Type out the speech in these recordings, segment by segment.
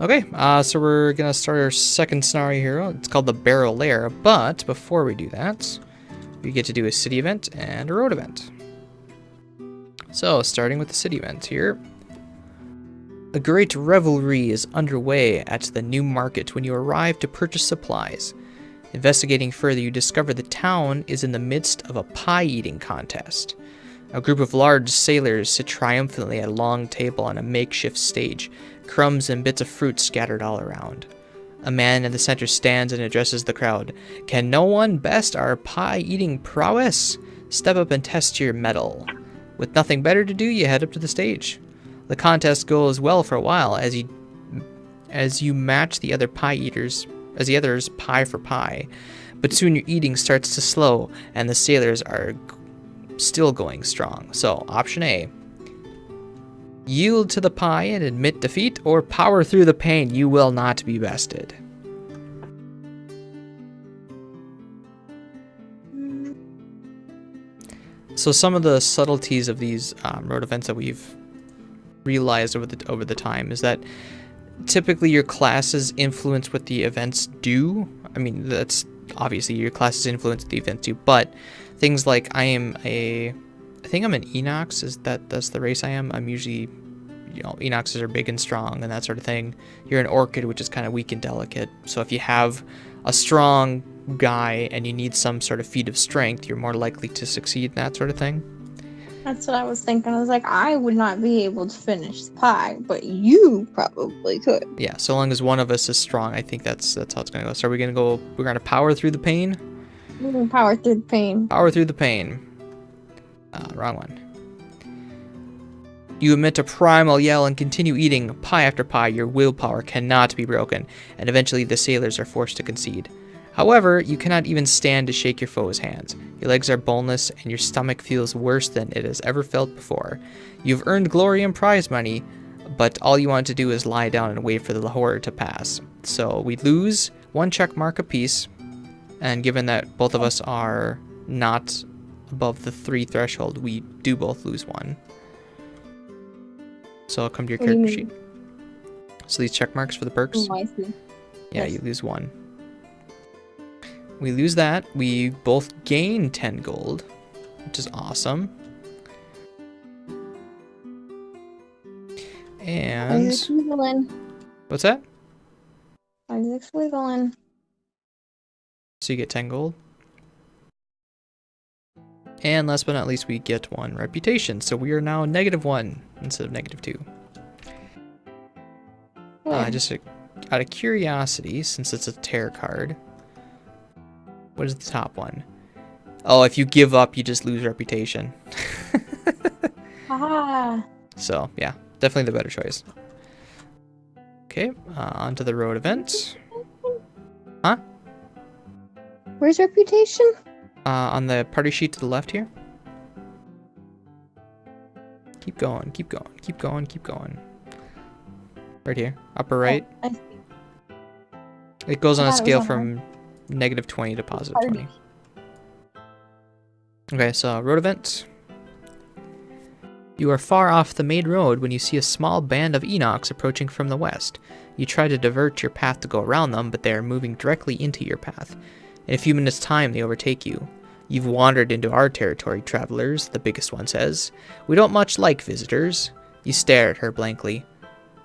Okay, so we're gonna start our second scenario here. It's called the Barrow Lair, but before we do that, we get to do a city event and a road event. So, starting with the city event here. A great revelry is underway at the new market when you arrive to purchase supplies. Investigating further, you discover the town is in the midst of a pie-eating contest. A group of large sailors sit triumphantly at a long table on a makeshift stage, crumbs and bits of fruit scattered all around. A man in the center stands and addresses the crowd. Can no one best our pie-eating prowess? Step up and test your mettle. With nothing better to do, you head up to the stage. The contest goes well for a while as you match the other pie eaters, as the others pie for pie. But soon your eating starts to slow, and the sailors are still going strong. So, option A. Yield to the pie and admit defeat, or power through the pain. You will not be bested. So some of the subtleties of these road events that we've realized over the time is that typically your classes influence what the events do. I mean, that's obviously your classes influence what the events do, but things like I think I'm an Enox. That's the race I am. I'm usually, Enoxes are big and strong and that sort of thing. You're an Orchid, which is kind of weak and delicate. So if you have a strong guy and you need some sort of feat of strength, you're more likely to succeed in that sort of thing. That's what I was thinking. I was like, I would not be able to finish the pie, but you probably could. Yeah, so long as one of us is strong, I think that's how it's gonna go. So we're gonna power through the pain? We're gonna power through the pain. Power through the pain. Wrong one. You emit a primal yell and continue eating pie after pie. Your willpower cannot be broken, and eventually the sailors are forced to concede. However, you cannot even stand to shake your foe's hands. Your legs are boneless, and your stomach feels worse than it has ever felt before. You've earned glory and prize money, but all you want to do is lie down and wait for the horror to pass. So we lose 1 check mark apiece, and given that both of us are not above the 3 threshold, we do both lose 1. So I'll come to your character sheet. So these check marks for the perks? Oh, I see. Yeah, Yes. you lose 1. We lose that. We both gain 10 gold, which is awesome. And what's that? Isaac's wiggling. So you get 10 gold. And last but not least, we get 1 reputation. So we are now -1 instead of -2. Just out of curiosity, since it's a tear card, what is the top one? Oh, if you give up, you just lose reputation. So, yeah, definitely the better choice. Okay, on to the road event. Huh? Where's reputation? On the party sheet to the left here. Keep going, keep going, keep going, keep going. Right here, upper right. Oh, I see. It goes on a scale from -20 to +20. Okay, so road event. You are far off the main road when you see a small band of Enox approaching from the west. You try to divert your path to go around them, but they are moving directly into your path. In a few minutes' time, they overtake you. You've wandered into our territory, travelers, the biggest one says. We don't much like visitors. You stare at her blankly.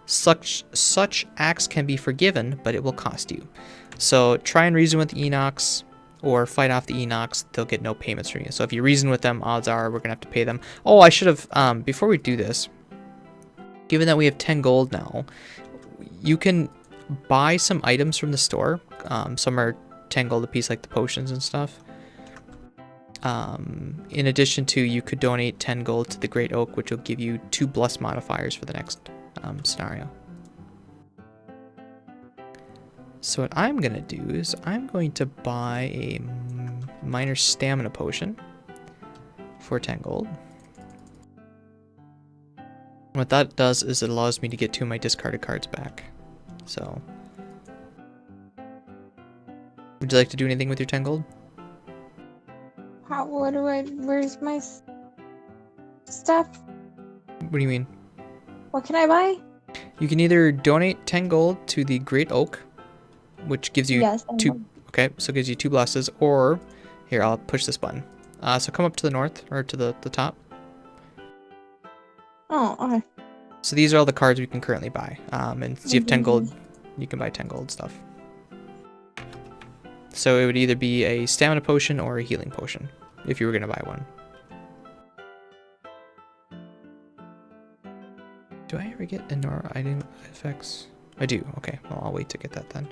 Such acts can be forgiven, but it will cost you. So try and reason with the Enox, or fight off the Enox. They'll get no payments from you. So if you reason with them, odds are we're going to have to pay them. Oh, I should have, before we do this, given that we have 10 gold now, you can buy some items from the store. Some are 10 gold a piece, like the potions and stuff. In addition to, you could donate 10 gold to the Great Oak, which will give you 2 bless modifiers for the next scenario. So what I'm going to do is I'm going to buy a minor stamina potion for 10 gold. What that does is it allows me to get 2 of my discarded cards back. So, would you like to do anything with your 10 gold? Where's my stuff? What do you mean? What can I buy? You can either donate 10 gold to the Great Oak, which gives you Yes. I 2. know. Okay, so it gives you 2 blesses, or here, I'll push this button. So come up to the north, or to the top. Oh, okay. So these are all the cards we can currently buy. And since you have 10 gold, you can buy 10 gold stuff. So it would either be a stamina potion or a healing potion, if you were going to buy one. Do I ever get Inora item effects? I do. Okay, well, I'll wait to get that then.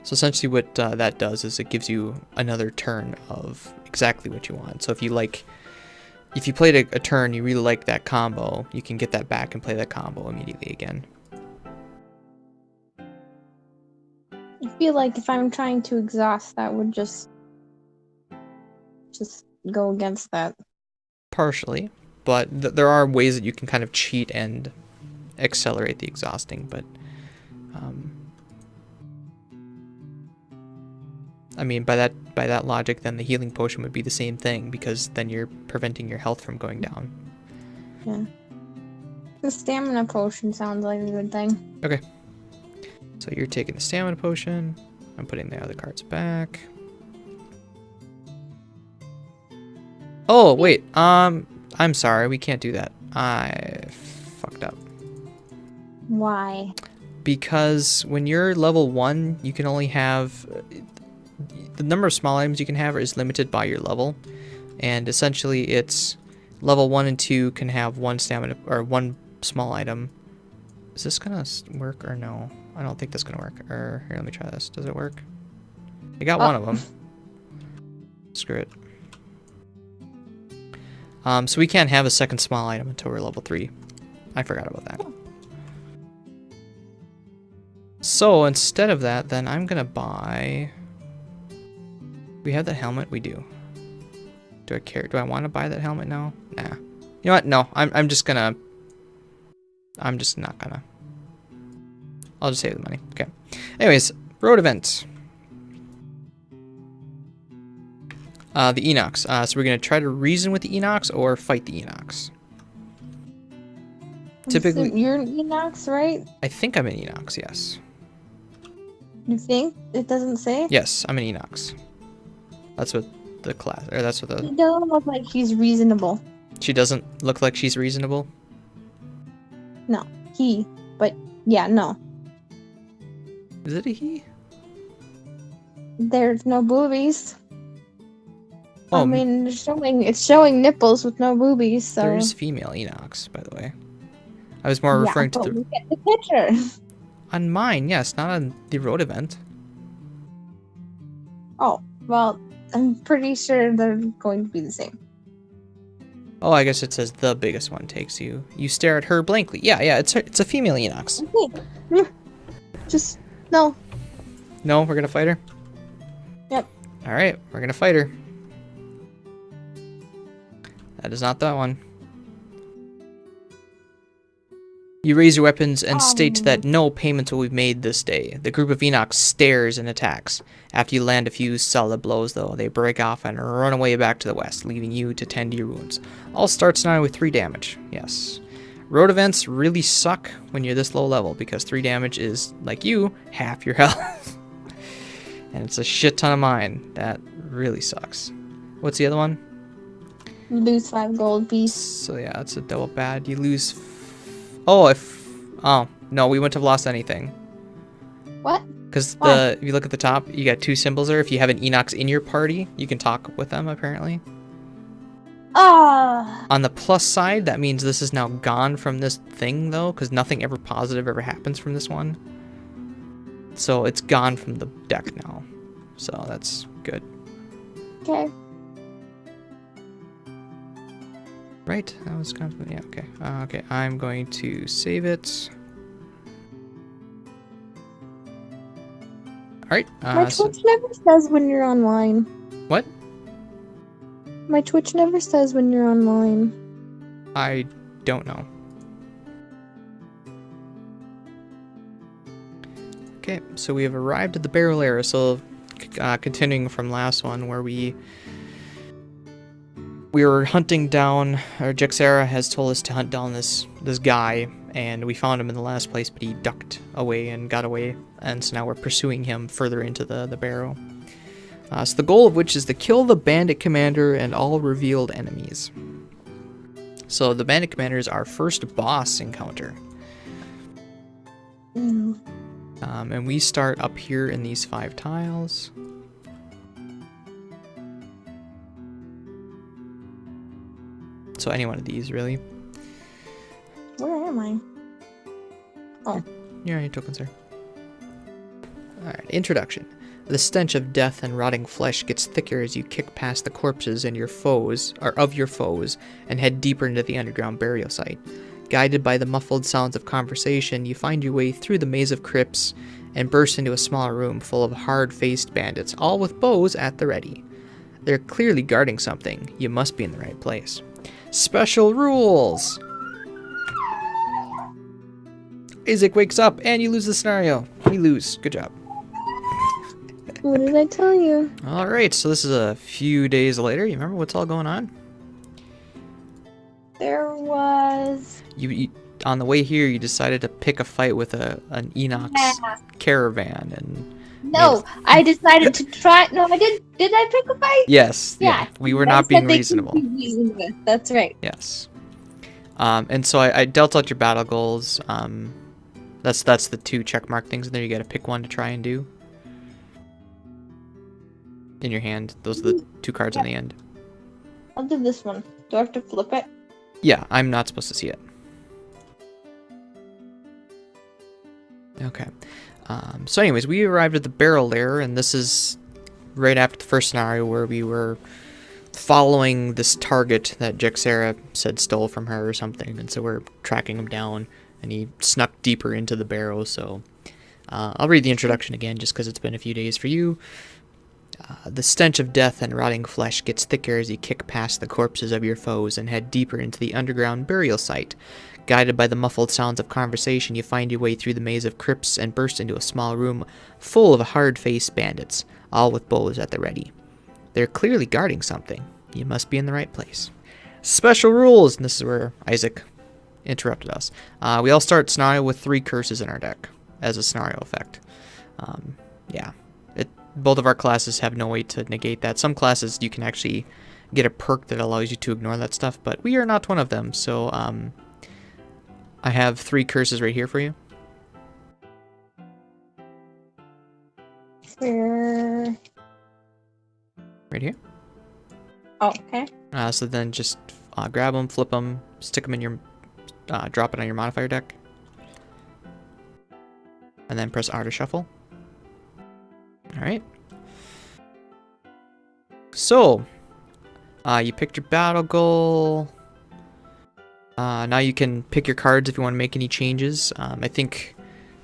So essentially what that does is it gives you another turn of exactly what you want. So if you played a turn, you really like that combo, you can get that back and play that combo immediately again. I feel like if I'm trying to exhaust, that would just go against that. Partially, but there are ways that you can kind of cheat and accelerate the exhausting, but I mean, by that logic, then the healing potion would be the same thing, because then you're preventing your health from going down. Yeah. The stamina potion sounds like a good thing. Okay. So you're taking the stamina potion. I'm putting the other cards back. Oh, wait. I'm sorry. We can't do that. I fucked up. Why? Because when you're level 1, you can only have... The number of small items you can have is limited by your level. And essentially, it's level 1 and 2 can have 1 stamina or 1 small item. Is this gonna work or no? I don't think that's gonna work. Or here, let me try this. Does it work? I got one of them. Screw it. So we can't have a second small item until we're level 3. I forgot about that. So instead of that, then I'm gonna buy... We have that helmet? We do. Do I care? Do I want to buy that helmet now? Nah. You know what? No. I'm just gonna... I'm just not gonna. I'll just save the money. Okay. Anyways, road event. The Enox. So we're going to try to reason with the Enox or fight the Enox. Typically... You're an Enox, right? I think I'm an Enox, yes. You think? It doesn't say? Yes, I'm an Enox. That's what the class... Or that's what the... He doesn't look like he's reasonable. She doesn't look like she's reasonable? No. He. But, yeah, no. Is it a he? There's no boobies. Oh, I mean, it's showing nipples with no boobies, so... There's female Enox, by the way. I was more referring to the... Look at the picture. On mine, yes, not on the road event. Oh, well, I'm pretty sure they're going to be the same. Oh, I guess it says the biggest one takes you. You stare at her blankly. Yeah, it's a female Enox. Okay. Just, no. No, we're gonna fight her? Yep. Alright, we're gonna fight her. That is not that one. You raise your weapons and state that no payments will be made this day. The group of Enox stares and attacks. After you land a few solid blows, though, they break off and run away back to the west, leaving you to tend to your wounds. All starts now with 3 damage. Yes. Road events really suck when you're this low level, because 3 damage is, like you, half your health. And it's a shit ton of mine. That really sucks. What's the other one? You lose 5 gold piece. So yeah, that's a double bad. You lose... Oh, no, we wouldn't have lost anything. What? Because if you look at the top, you got 2 symbols there. If you have an Enox in your party, you can talk with them, apparently. On the plus side, that means this is now gone from this thing, though, because nothing ever positive ever happens from this one. So it's gone from the deck now. So that's good. Okay. Right, that was kind of... Yeah, okay. Okay, I'm going to save it. Alright. My Twitch never says when you're online. What? My Twitch never says when you're online. I don't know. Okay, so we have arrived at the Barrow Lair. So, continuing from last one where we we were hunting down, or Jekserah has told us to hunt down this guy, and we found him in the last place, but he ducked away and got away, and so now we're pursuing him further into the Barrow. So the goal of which is to kill the bandit commander and all revealed enemies. So the bandit commander is our first boss encounter. And we start up here in these 5 tiles. So any one of these, really. Where am I? Oh. You're on your tokens there. Alright, introduction. The stench of death and rotting flesh gets thicker as you kick past the corpses and your foes, or of your foes, and head deeper into the underground burial site. Guided by the muffled sounds of conversation, you find your way through the maze of crypts and burst into a small room full of hard-faced bandits, all with bows at the ready. They're clearly guarding something. You must be in the right place. Special rules! Isaac wakes up and you lose the scenario. We lose. Good job. What did I tell you? Alright, so this is a few days later. You remember what's all going on? There was... You on the way here, you decided to pick a fight with an Enox caravan. No, I decided to try... No, I didn't. Did I pick a fight? Yes. Yeah. We were not being reasonable. That's right. Yes. And so I dealt out your battle goals. That's the 2 checkmark things in there. You got to pick one to try and do. In your hand. Those are the 2 cards on the end. I'll do this one. Do I have to flip it? Yeah, I'm not supposed to see it. Okay. So anyways, we arrived at the Barrow Lair, and this is right after the first scenario where we were following this target that Jekserah said stole from her or something, and so we're tracking him down, and he snuck deeper into the barrow, so I'll read the introduction again just because it's been a few days for you. The stench of death and rotting flesh gets thicker as you kick past the corpses of your foes and head deeper into the underground burial site. Guided by the muffled sounds of conversation, you find your way through the maze of crypts and burst into a small room full of hard-faced bandits, all with bows at the ready. They're clearly guarding something. You must be in the right place. Special rules! And this is where Isaac interrupted us. We all start scenario with 3 curses in our deck as a scenario effect. Yeah. Both of our classes have no way to negate that. Some classes you can actually get a perk that allows you to ignore that stuff, but we are not one of them, so I have 3 curses right here for you. Where? Right here. Oh, okay. So then just grab them, flip them, stick them in your, drop it on your modifier deck, and then press R to shuffle. Alright. So, you picked your battle goal. Now you can pick your cards if you want to make any changes. I think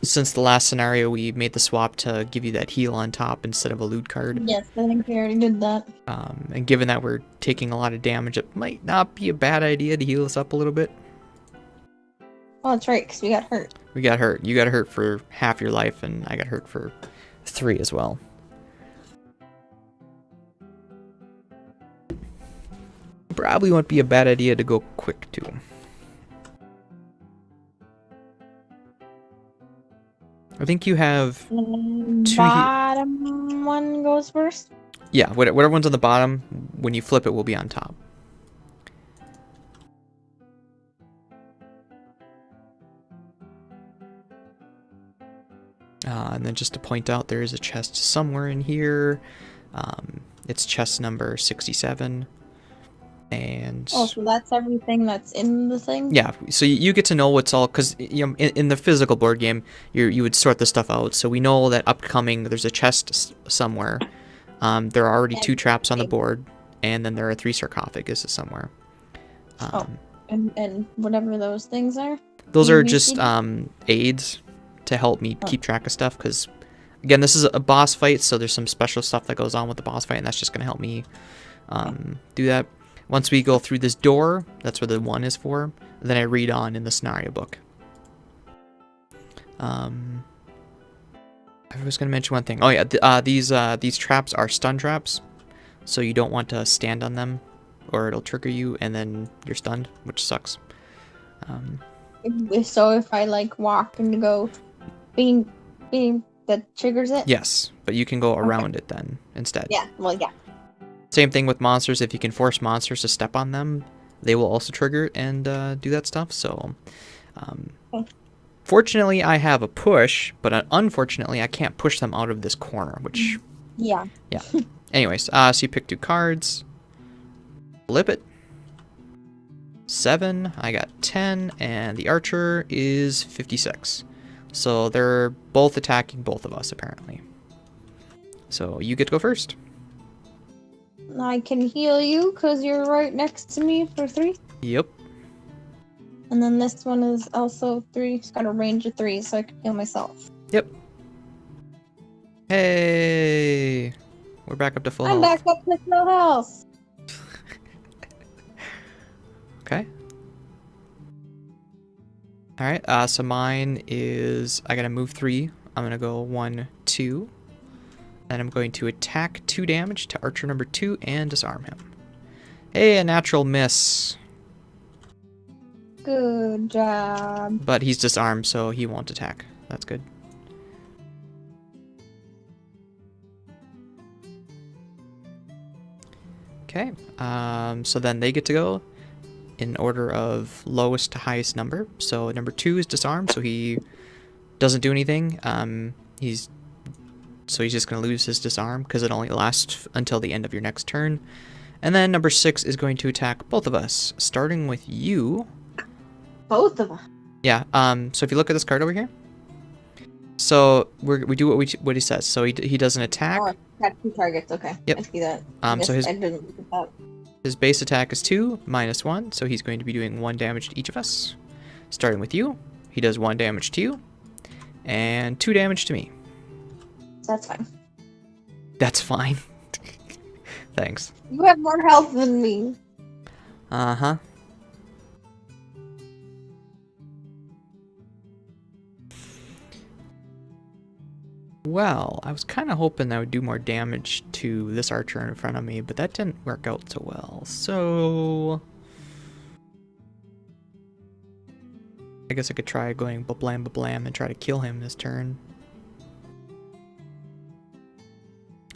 since the last scenario we made the swap to give you that heal on top instead of a loot card. Yes, I think we already did that. And given that we're taking a lot of damage, it might not be a bad idea to heal us up a little bit. Oh, that's right, because we got hurt. We got hurt. You got hurt for half your life, and I got hurt for 3 as well. Probably won't be a bad idea to go quick too. I think you have 2 bottom one goes first? Yeah, whatever one's on the bottom, when you flip it, will be on top. And then just to point out, there is a chest somewhere in here. It's chest number 67. And oh, so that's everything that's in the thing? Yeah, so you get to know what's all, because you know, in the physical board game, you would sort the stuff out. So we know that upcoming, there's a chest somewhere. There are already 2 traps on the board, and then there are 3 sarcophaguses somewhere. And whatever those things are? Those are just aids to help me keep track of stuff, because, again, this is a boss fight, so there's some special stuff that goes on with the boss fight, and that's just going to help me do that. Once we go through this door, that's where the 1 is for, then I read on in the scenario book. I was going to mention one thing. Oh yeah, these traps are stun traps, so you don't want to stand on them or it'll trigger you, and then you're stunned, which sucks. So if I like walk and go, being, that triggers it. Yes, but you can go around it then instead. Yeah. Well, yeah. Same thing with monsters. If you can force monsters to step on them, they will also trigger and do that stuff. So, Okay. fortunately, I have a push, but unfortunately, I can't push them out of this corner, which... Yeah. Yeah. Anyways, so you pick 2 cards. Flip it. 7. I got 10, and the archer is 56. So they're both attacking both of us, apparently. So you get to go first. I can heal you because you're right next to me for 3. Yep. And then this one is also 3. It's got a range of 3, so I can heal myself. Yep. Hey! We're back up to full I'm health. back up with no health. Okay. Alright, so mine is... I gotta move 3. I'm gonna go 1, 2. And I'm going to attack 2 damage to archer number 2 and disarm him. Hey, a natural miss. Good job. But he's disarmed, so he won't attack. That's good. Okay, so then they get to go in order of lowest to highest number. So number 2 is disarmed, so he doesn't do anything. He's just going to lose his disarm because it only lasts until the end of your next turn. And then number 6 is going to attack both of us, starting with you. Both of them. Yeah. So if you look at this card over here, so we do what he says. So he does an attack. Oh, got 2 targets. Okay. Yep. I see that. So I didn't look at that. his base attack is 2 minus 1, so he's going to be doing 1 damage to each of us. Starting with you, he does 1 damage to you, and 2 damage to me. That's fine. That's fine. Thanks. You have more health than me. Uh-huh. Well, I was kind of hoping that would do more damage to this archer in front of me, but that didn't work out so well. So I guess I could try going ba-blam ba-blam and try to kill him this turn.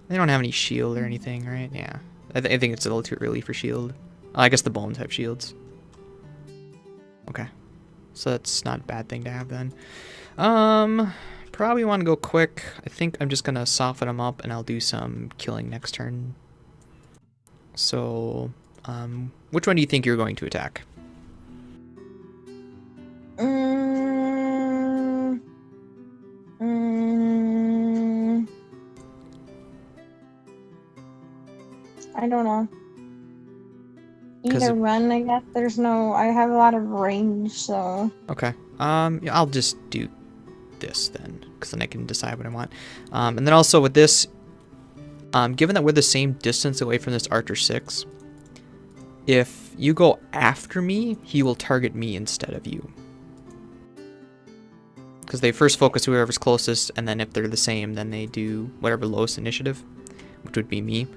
They don't have any shield or anything, right? Yeah. I think it's a little too early for shield. Oh, I guess the bones have shields. Okay. So that's not a bad thing to have then. Probably want to go quick. I think I'm just going to soften them up and I'll do some killing next turn. So, which one do you think you're going to attack? I don't know. Either run, I guess. I have a lot of range, so. Okay. Yeah, I'll just do this then, because then I can decide what I want. And then also with this, given that we're the same distance away from this Archer 6, if you go after me, he will target me instead of you. Because they first focus whoever's closest, and then if they're the same, then they do whatever lowest initiative, which would be me.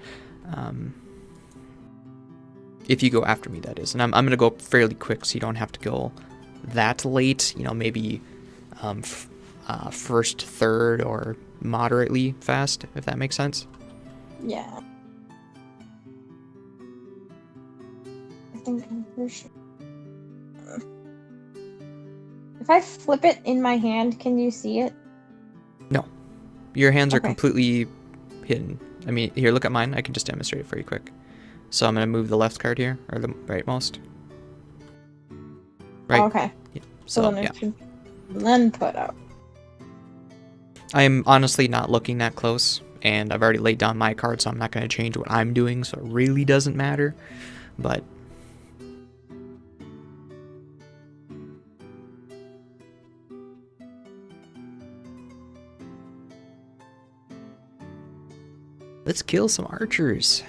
If you go after me, that is. And I'm going to go fairly quick so you don't have to go that late. You know, maybe first, third, or moderately fast, if that makes sense. Yeah. I think I'm for sure. If I flip it in my hand, can you see it? No. Your hands are Okay. completely hidden. I mean, here, look at mine. I can just demonstrate it for you quick. So I'm going to move the left card here, or the rightmost. Right? Oh, okay. Yeah. So So, then, yeah. then put out. I'm honestly not looking that close, and I've already laid down my card, so I'm not going to change what I'm doing, so it really doesn't matter. But let's kill some archers.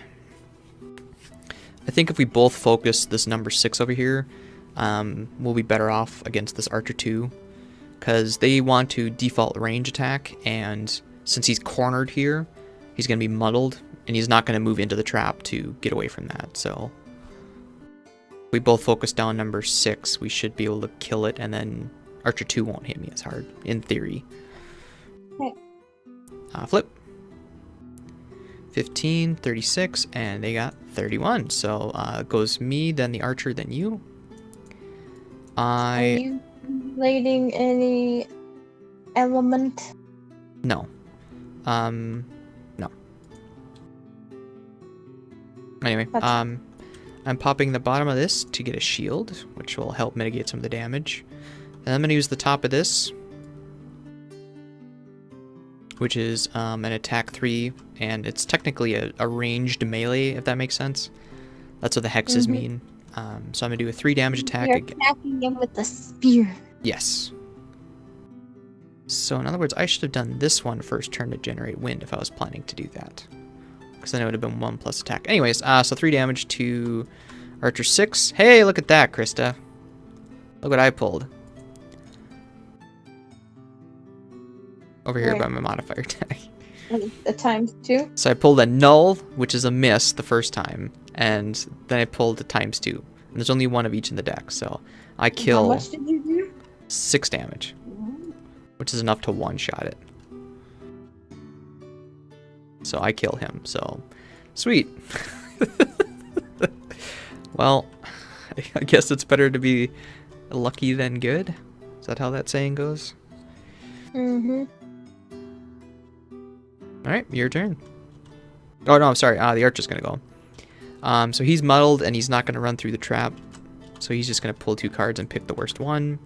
I think if we both focus this number 6 over here, we'll be better off against this archer 2. Because they want to default range attack, and since he's cornered here, he's going to be muddled, and he's not going to move into the trap to get away from that. So We both focus down number 6. We should be able to kill it, and then Archer 2 won't hit me as hard, in theory. Okay. Flip. 15, 36, and they got 31. So it goes me, then the Archer, then you. Are you relating any element? No. No. Anyway, I'm popping the bottom of this to get a shield, which will help mitigate some of the damage. And I'm going to use the top of this, which is an attack 3, and it's technically a ranged melee, if that makes sense. That's what the hexes mean. So I'm going to do a 3 damage attack You're again. attacking him with the spear. Yes. So in other words, I should have done this one first turn to generate wind if I was planning to do that. Because then it would have been 1 plus attack. Anyways, so 3 damage to Archer 6. Hey, look at that, Krista. Look what I pulled. Over here by my modifier tag. A ×2? So I pulled a null, which is a miss the first time. And then I pulled a ×2. And there's only one of each in the deck, so I kill... How much did you do? 6 damage. Which is enough to one-shot it. So I kill him, so... Sweet! Well, I guess it's better to be lucky than good? Is that how that saying goes? Mm-hmm. Alright, your turn. Oh, no, I'm sorry. The Archer's gonna go. So he's muddled, and he's not gonna run through the trap. So he's just gonna pull 2 cards and pick the worst one.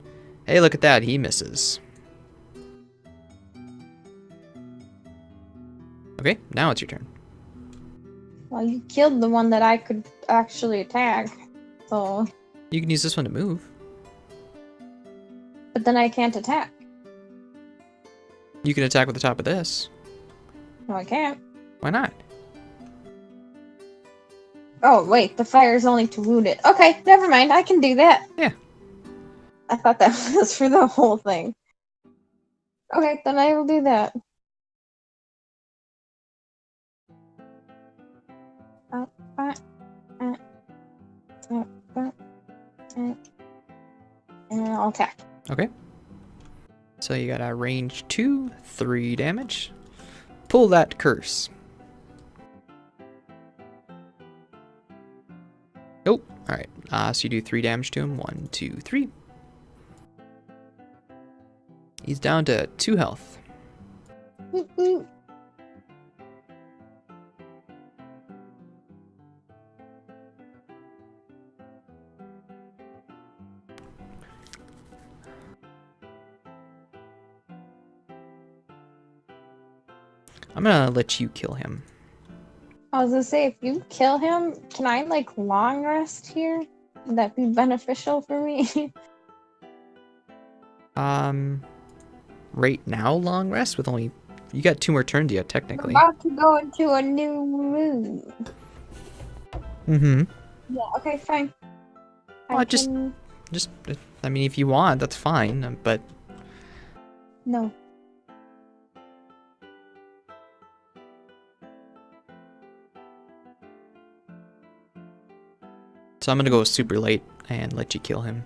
Hey, look at that. He misses. Okay, now it's your turn. Well, you killed the one that I could actually attack, so... You can use this one to move. But then I can't attack. You can attack with the top of this. No, I can't. Why not? Oh, wait, the fire is only to wound it. Okay, never mind, I can do that. Yeah. I thought that was for the whole thing. Okay, then I will do that. And I'll attack. Okay. So you got a range 2, 3 damage. Pull that curse. Oh, alright. So you do 3 damage to him. 1, 2, 3. He's down to 2 health. Woot woot. I'm gonna let you kill him. I was gonna say, if you kill him, can I, like, long rest here? Would that be beneficial for me? Right now, long rest with only... You got 2 more turns yet, I'm technically. about to go into a new mood. Mm-hmm. Yeah, okay, fine. Well, just, I mean, if you want, that's fine, but... No. So I'm gonna go super late and let you kill him.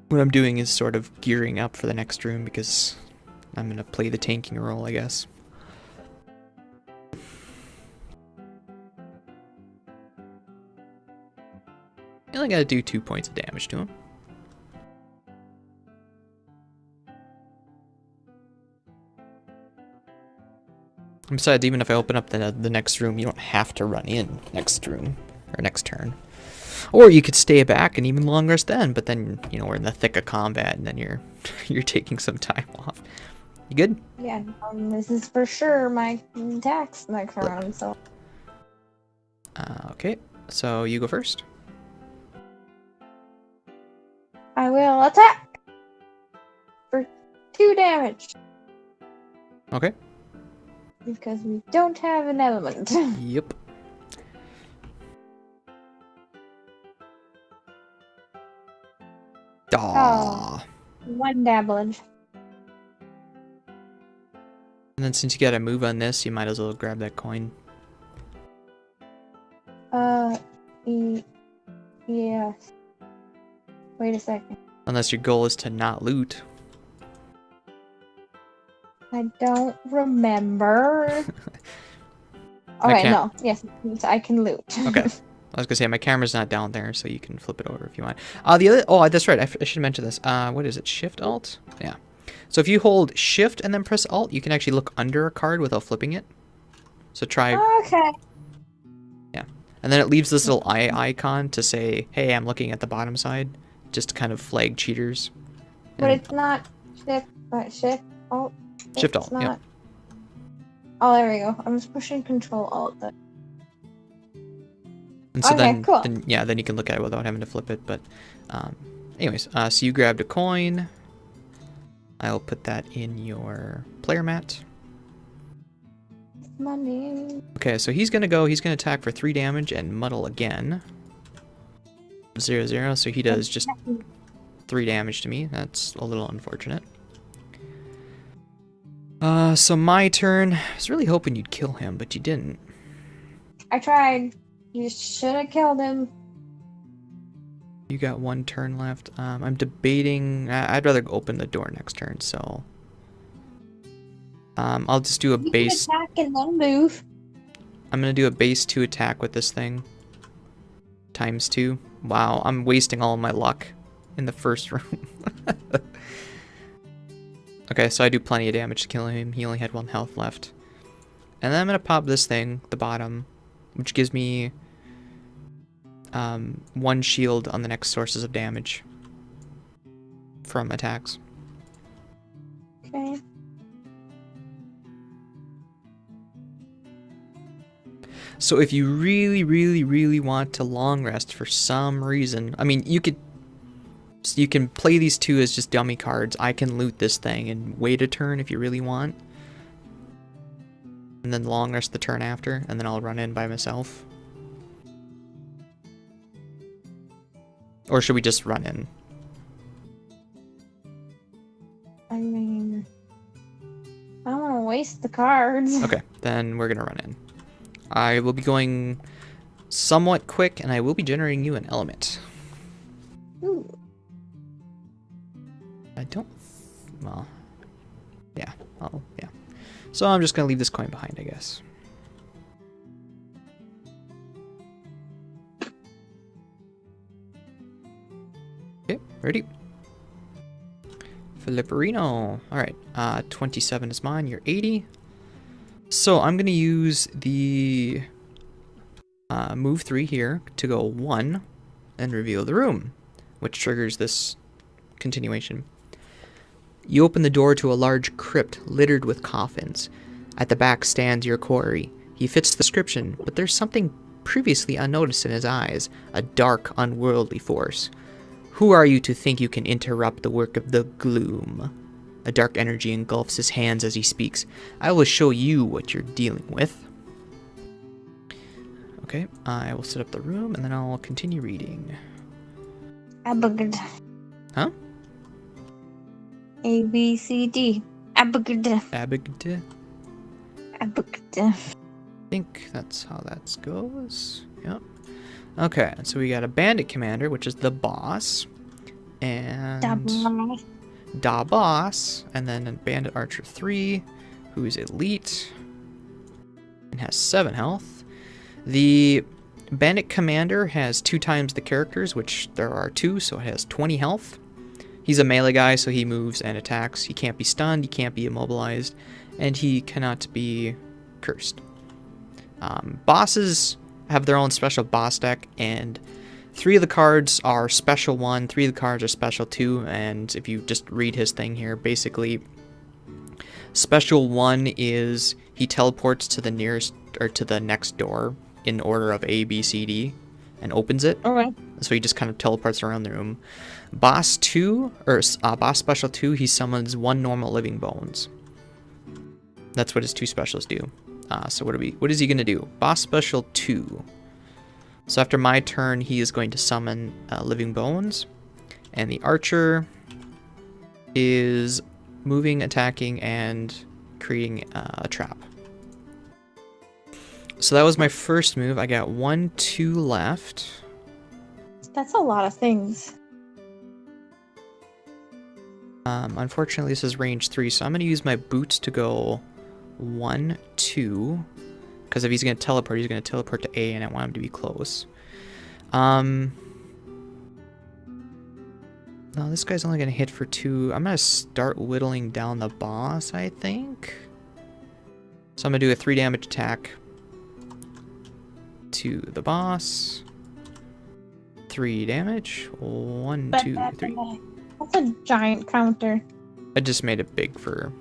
What I'm doing is sort of gearing up for the next room because I'm gonna play the tanking role, I guess. I only gotta do 2 points of damage to him. Besides, even if I open up the next room, you don't have to run in next room or next turn. Or you could stay back and even long rest then, but then, you know, we're in the thick of combat and then you're taking some time off. You good? Yeah, this is for sure my attacks next round, so... Okay, so you go first. I will attack! For 2 damage! Okay. Because we don't have an element. Yep. Aww. 1 damage. And then since you got a move on this, you might as well grab that coin. Yes. Wait a second. Unless your goal is to not loot. I don't remember. Alright, no. Yes, I can loot. Okay. I was gonna say my camera's not down there, so you can flip it over if you want. The other, oh, that's right. I should mention this. What is it? Shift Alt? Yeah. So if you hold Shift and then press Alt, you can actually look under a card without flipping it. So try. Okay. Yeah. And then it leaves this little eye icon to say, "Hey, I'm looking at the bottom side," just to kind of flag cheaters. But it's not Shift, but Shift Alt. Shift Alt. Not... Yeah. Oh, there we go. I was pushing Control Alt. Then. And so okay, cool. then you can look at it without having to flip it. But, anyways, so you grabbed a coin. I'll put that in your player mat. Money. Okay, so he's gonna go. He's gonna attack for 3 damage and muddle again. 0/0. So he does just 3 damage to me. That's a little unfortunate. So my turn. I was really hoping you'd kill him, but you didn't. I tried. You should have killed him. You got 1 turn left. I'm debating. I'd rather open the door next turn, so I'll just do a base. You can attack and then move. I'm gonna do a base 2 attack with this thing. ×2. Wow, I'm wasting all of my luck in the first room. Okay, so I do plenty of damage to kill him. He only had 1 health left. And then I'm gonna pop this thing, the bottom, which gives me 1 shield on the next sources of damage from attacks. Okay. So if you really, really, really want to long rest for some reason, I mean, you can play these 2 as just dummy cards. I can loot this thing and wait a turn if you really want. And then long rest the turn after, and then I'll run in by myself. Or should we just run in? I mean, I don't want to waste the cards. Okay, then we're gonna run in. I will be going somewhat quick, and I will be generating you an element. Ooh. I don't... Well... Yeah. Oh, yeah. So I'm just gonna leave this coin behind, I guess. Okay, ready? Filipperino. Alright, 27 is mine, you're 80. So I'm gonna use the move 3 here to go 1 and reveal the room, which triggers this continuation. You open the door to a large crypt littered with coffins. At the back stands your quarry. He fits the description, but there's something previously unnoticed in his eyes, a dark, unworldly force. Who are you to think you can interrupt the work of the gloom? A dark energy engulfs his hands as he speaks. I will show you what you're dealing with. Okay, I will set up the room, and then I'll continue reading. Abagad. Huh? A, B, C, D. Abagad. Abagad? Abagad. I think that's how that goes. Yep. Okay, so we got a bandit commander, which is the boss. And... Da boss. And then a bandit archer 3, who is elite. And has 7 health. The bandit commander has 2 times the characters, which there are 2, so it has 20 health. He's a melee guy, so he moves and attacks. He can't be stunned, he can't be immobilized, and he cannot be cursed. Bosses have their own special boss deck, and 3 of the cards are special 1, 3 of the cards are special 2, and if you just read his thing here, basically, special 1 is he teleports to the nearest, or to the next door in order of A, B, C, D, and opens it. Okay. So he just kind of teleports around the room. Boss 2, or boss special 2, he summons 1 normal living bones. That's what his 2 specials do. So what is he going to do? Boss special 2. So after my turn, he is going to summon living bones. And the archer is moving, attacking, and creating a trap. So that was my first move. I got 1, 2 left. That's a lot of things. Unfortunately, this is range 3, so I'm going to use my boots to go 1, 2. Because if he's going to teleport, he's going to teleport to A, and I want him to be close. No, this guy's only going to hit for 2. I'm going to start whittling down the boss, I think. So I'm going to do a 3 damage attack to the boss. 3 damage. 1, 2, 3. That's a giant counter. I just made it big to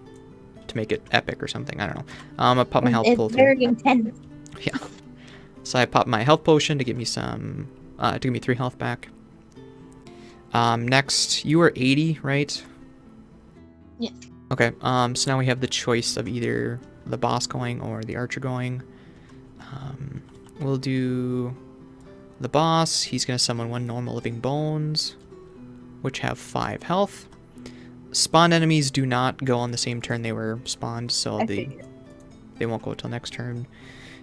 make it epic or something. I don't know. I pop my health It's pool. very intense. Yeah. So I pop my health potion to give me some, to give me 3 health back. Next, you are 80, right? Yeah. Okay. So now we have the choice of either the boss going or the archer going. We'll do the boss. He's gonna summon 1 normal living bones, which have 5 health. Spawned enemies do not go on the same turn they were spawned, so they won't go until next turn.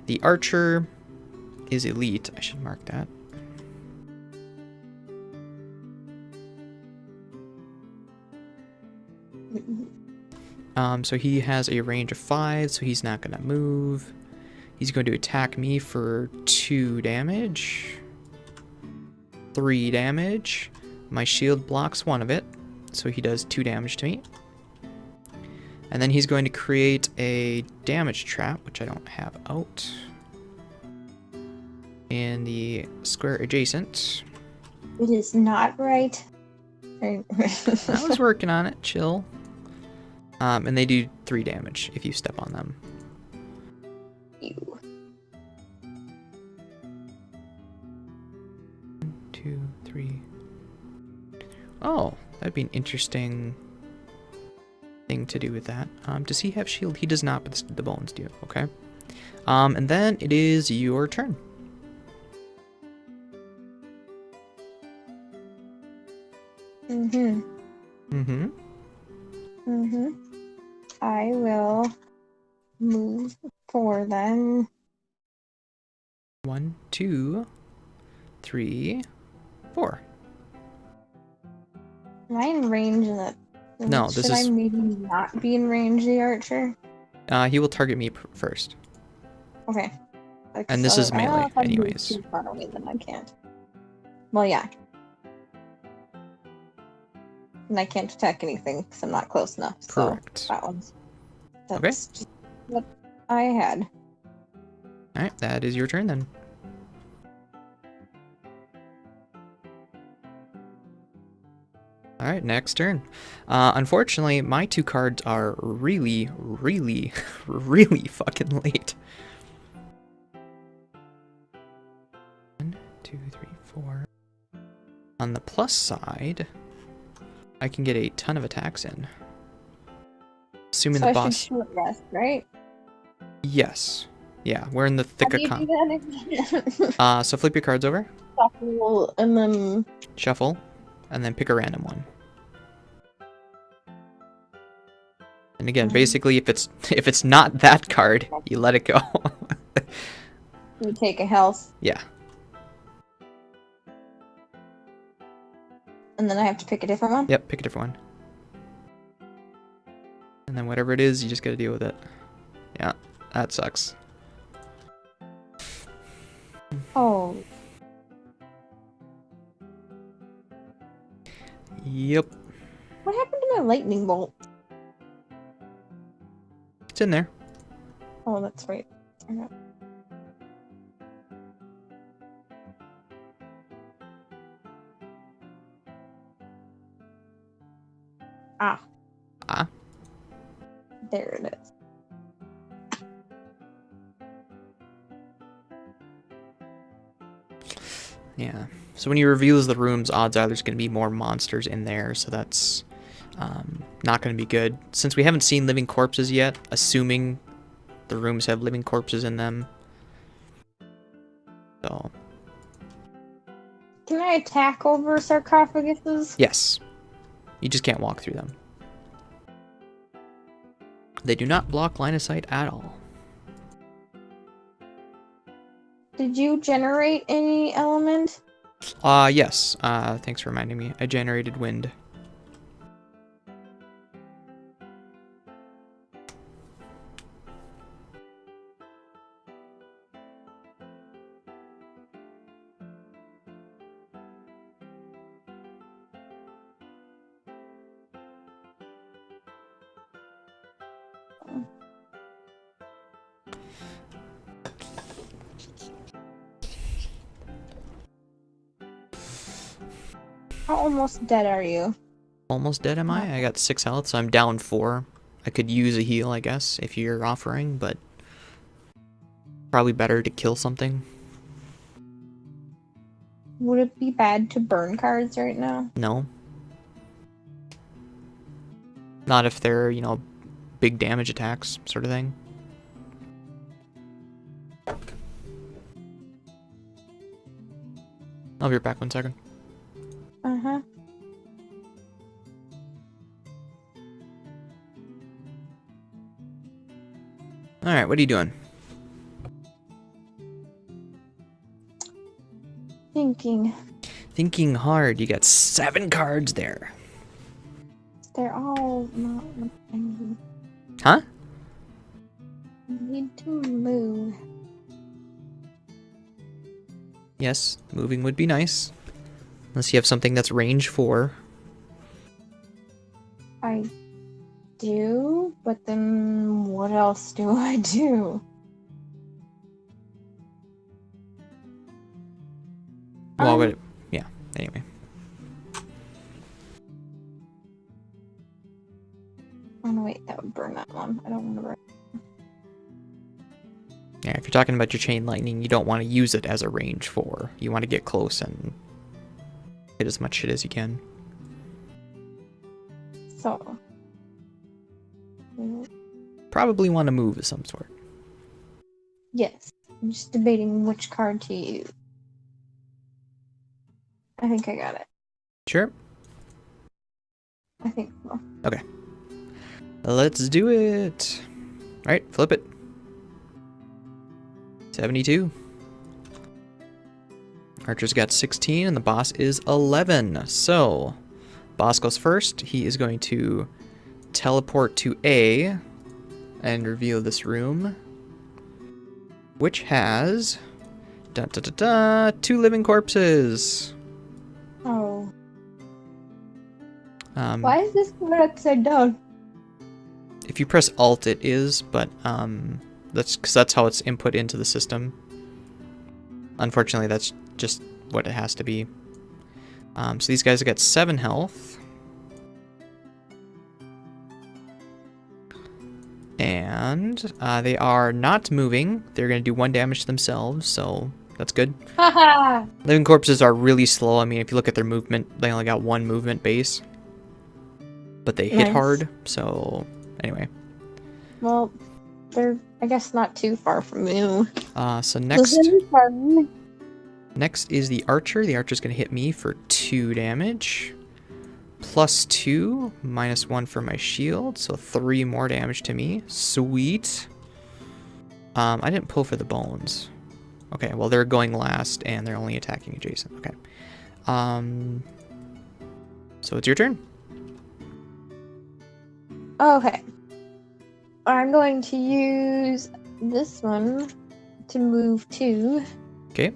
The archer is elite. I should mark that. So he has a range of 5, so he's not gonna move. He's going to attack me for 2 damage. 3 damage. My shield blocks 1 of it, so he does 2 damage to me. And then he's going to create a damage trap, which I don't have out, in the square adjacent. It is not right. I was working on it. Chill. And they do 3 damage if you step on them. Ew. 1, 2, 3. Oh, that'd be an interesting thing to do with that. Does he have shield? He does not, but the bones do. Okay. And then it is your turn. Mm-hmm. Mm-hmm. Mm-hmm. I will move 4 then. 1, 2, 3, 4. Am I in range of that? No, this Should is. I maybe not be in range of the archer? He will target me first. Okay. Like, And this is I don't know melee, if I'd move anyways. too far away, then I can't. Well, yeah. And I can't attack anything because I'm not close enough. Correct. So that one's. That's Okay. just what I had. Alright, that is your turn then. Alright, next turn. Unfortunately, my 2 cards are really, really, really fucking late. 1, 2, 3, 4. On the plus side, I can get a ton of attacks in. Assuming So the I boss. should short rest, right? Yes. Yeah, we're in the thicker How do you do that again? So flip your cards over, Shuffle, and then shuffle, and then pick a random one. And again, basically, if it's not that card, you let it go. you take a health, Yeah. and then I have to pick a different one. Yep, pick a different one. And then whatever it is, you just gotta deal with it. Yeah, that sucks. Oh, Yep. what happened to my lightning bolt? It's in there. Oh, that's right. Okay. Ah. Ah. There it is. Yeah. So when he reveals the rooms, odds are there's going to be more monsters in there, so that's not going to be good. Since we haven't seen living corpses yet, assuming the rooms have living corpses in them. So, Can I attack over sarcophaguses? yes. You just can't walk through them. They do not block line of sight at all. Did you generate any element? Yes. Thanks for reminding me. I generated wind. How almost dead are you? Almost dead, am I? I got 6 health, so I'm down 4. I could use a heal, I guess, if you're offering, but probably better to kill something. Would it be bad to burn cards right now? No. Not if they're, you know, big damage attacks, sort of thing. I'll be right back 1 second. Uh-huh. Alright, what are you doing? Thinking. Thinking hard. You got 7 cards there. They're all not what I need. Huh? I need to move. Yes, moving would be nice. Unless you have something that's range 4. I do, but then what else do I do? Well, but yeah, anyway. Oh no, wait, that would burn that one. I don't want to burn. Yeah, if you're talking about your chain lightning, you don't want to use it as a range 4. You want to get close and hit as much shit as you can. So. Probably want to move of some sort. Yes. I'm just debating which card to use. I think I got it. Sure. I think so. Okay. Let's do it. Alright, flip it. 72. Archer's got 16 and the boss is 11. So, boss goes first. He is going to teleport to A and reveal this room, which has 2 living corpses. Oh. Why is this card upside down? If you press Alt, it is, but that's because that's how it's input into the system. Unfortunately, that's just what it has to be. So these guys have got 7 health. And they are not moving. They're going to do 1 damage to themselves, so that's good. Haha! Living corpses are really slow. I mean, if you look at their movement, they only got 1 movement base. But they hit hard, so anyway. Well, they're, I guess, not too far from you. So next is the archer. The archer's going to hit me for 2 damage. Plus 2, minus 1 for my shield, so 3 more damage to me. Sweet. I didn't pull for the bones. Okay, well, they're going last, and they're only attacking adjacent. Okay. So it's your turn. Okay. I'm going to use this one to move 2. Okay.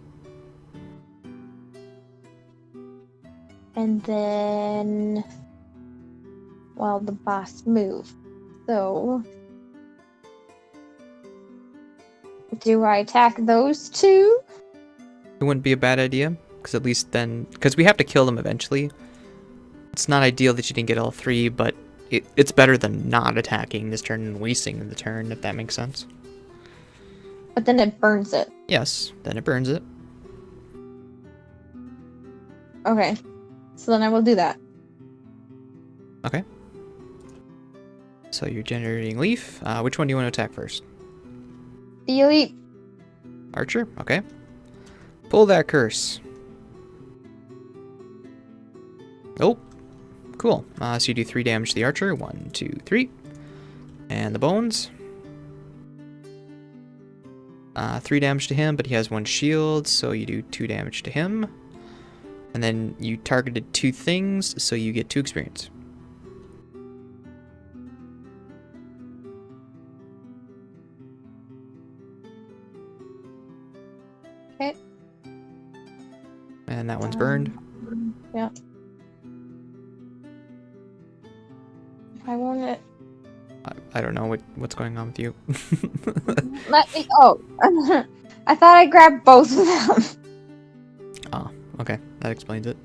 And then, well, the boss move. So, do I attack those 2? It wouldn't be a bad idea, because at least then, because we have to kill them eventually. It's not ideal that you didn't get all 3, but it's better than not attacking this turn and wasting the turn, if that makes sense. But then it burns it. Yes, then it burns it. Okay. So then I will do that. Okay. So you're generating leaf. Which one do you want to attack first? The elite. Archer? Okay. Pull that curse. Oh, cool. So you do 3 damage to the archer. 1, 2, 3. And the bones. 3 damage to him, but he has 1 shield, so you do 2 damage to him. And then you targeted 2 things, so you get 2 experience. Okay. And that one's burned. Yeah. I want it. I don't know what's going on with you. Let me. Oh, I thought I grabbed both of them. Oh, okay, that explains it.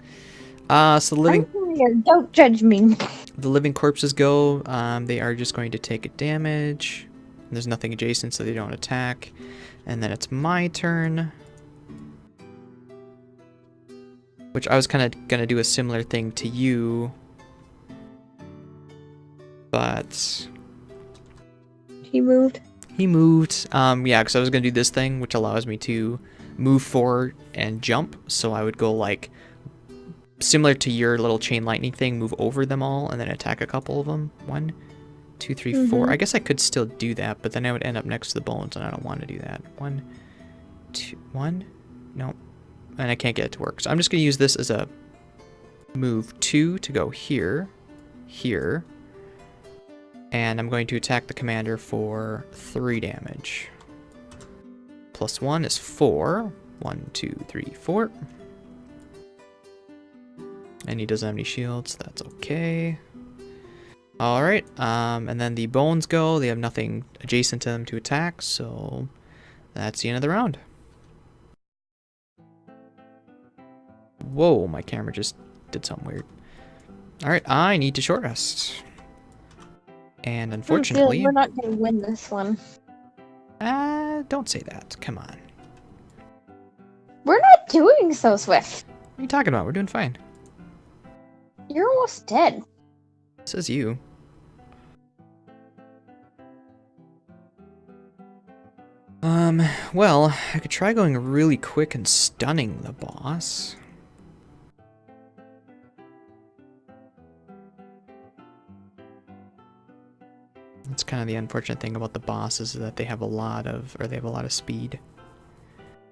So the living. I'm here. Don't judge me. The living corpses go. They are just going to take a damage. There's nothing adjacent, so they don't attack. And then it's my turn. Which I was kind of gonna do a similar thing to you. But He moved. he moved. Yeah, because I was gonna do this thing, which allows me to move forward and jump. So I would go like similar to your little chain lightning thing, move over them all and then attack a couple of them. 1, 2, 3, 4. I guess I could still do that, but then I would end up next to the bones, and I don't want to do that. 1, 2, 1. No, and I can't get it to work. So I'm just gonna use this as a move 2 to go here, here. And I'm going to attack the commander for 3 damage. Plus 1 is 4. 1, 2, 3, 4. And he doesn't have any shields. That's okay. Alright. And then the bones go. They have nothing adjacent to them to attack. So that's the end of the round. Whoa, my camera just did something weird. Alright, I need to short rest. And unfortunately, we're not gonna win this one. don't say that. Come on. We're not doing so swift. What are you talking about? We're doing fine. You're almost dead. Says you. Well, I could try going really quick and stunning the boss. That's kind of the unfortunate thing about the bosses, is that they have a lot of, speed.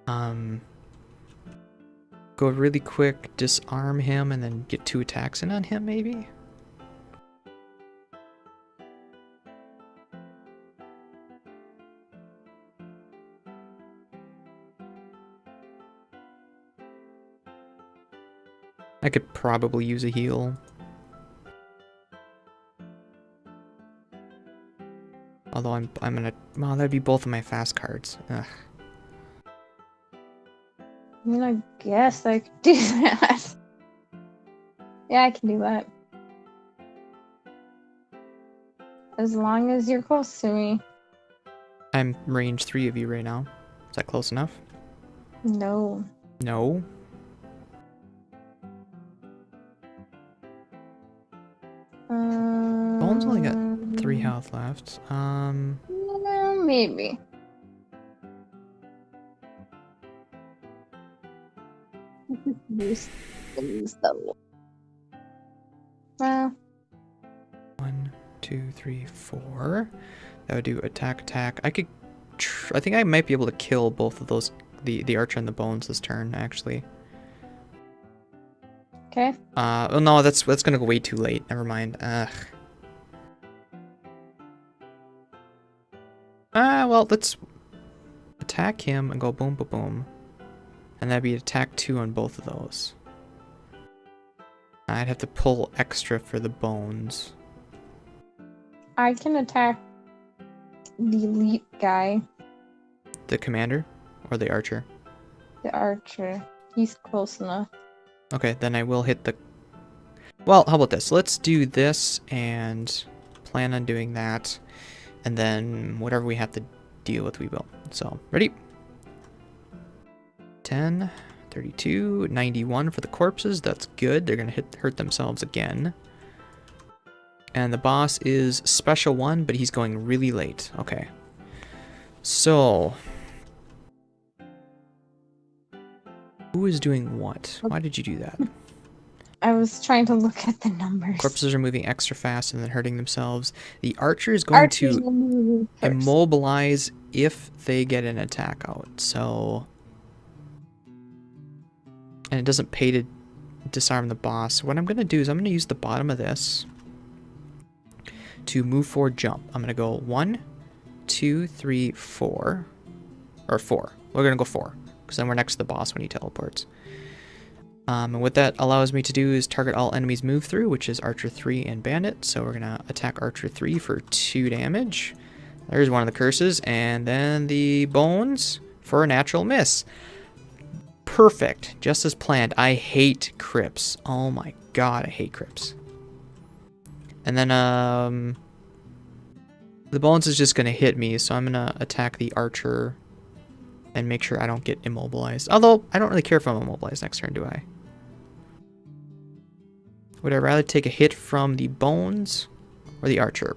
Go really quick, disarm him, and then get 2 attacks in on him, maybe? I could probably use a heal. Although I'm gonna, well, that'd be both of my fast cards. Ugh. I mean, I guess I could do that. Yeah, I can do that. As long as you're close to me. I'm range 3 of you right now. Is that close enough? No. No? Bones only got 3 health left. Maybe. Use the. Well. 1, 2, 3, 4. That would do attack. I could. I think I might be able to kill both of those, the archer and the bones this turn, actually. Okay. Oh no, that's gonna go way too late. Never mind. Ugh. Well, let's attack him and go boom, boom, boom. And that'd be attack 2 on both of those. I'd have to pull extra for the bones. I can attack the elite guy. The commander? Or the archer? The archer. He's close enough. Okay, then I will hit the... Well, how about this? Let's do this and plan on doing that. And then whatever we have to deal with, we will. So, ready? 10, 32, 91 for the corpses. That's good. They're going to hurt themselves again. And the boss is special 1, but he's going really late. Okay. So... who is doing what? Why did you do that? I was trying to look at the numbers. Corpses are moving extra fast and then hurting themselves. The archer is going Archers to will move first. immobilize if they get an attack out. So, and it doesn't pay to disarm the boss. What I'm going to do is I'm going to use the bottom of this to move forward jump. I'm going to go 1, 2, 3, 4. Or 4. We're going to go 4. Because then we're next to the boss when he teleports. And what that allows me to do is target all enemies move through, which is Archer 3 and Bandit. So we're going to attack Archer 3 for 2 damage. There's one of the curses. And then the bones for a natural miss. Perfect. Just as planned. I hate crypts. Oh my god, I hate crypts. And then the bones is just going to hit me. So I'm going to attack the Archer and make sure I don't get immobilized. Although, I don't really care if I'm immobilized next turn, do I? Would I rather take a hit from the bones or the archer?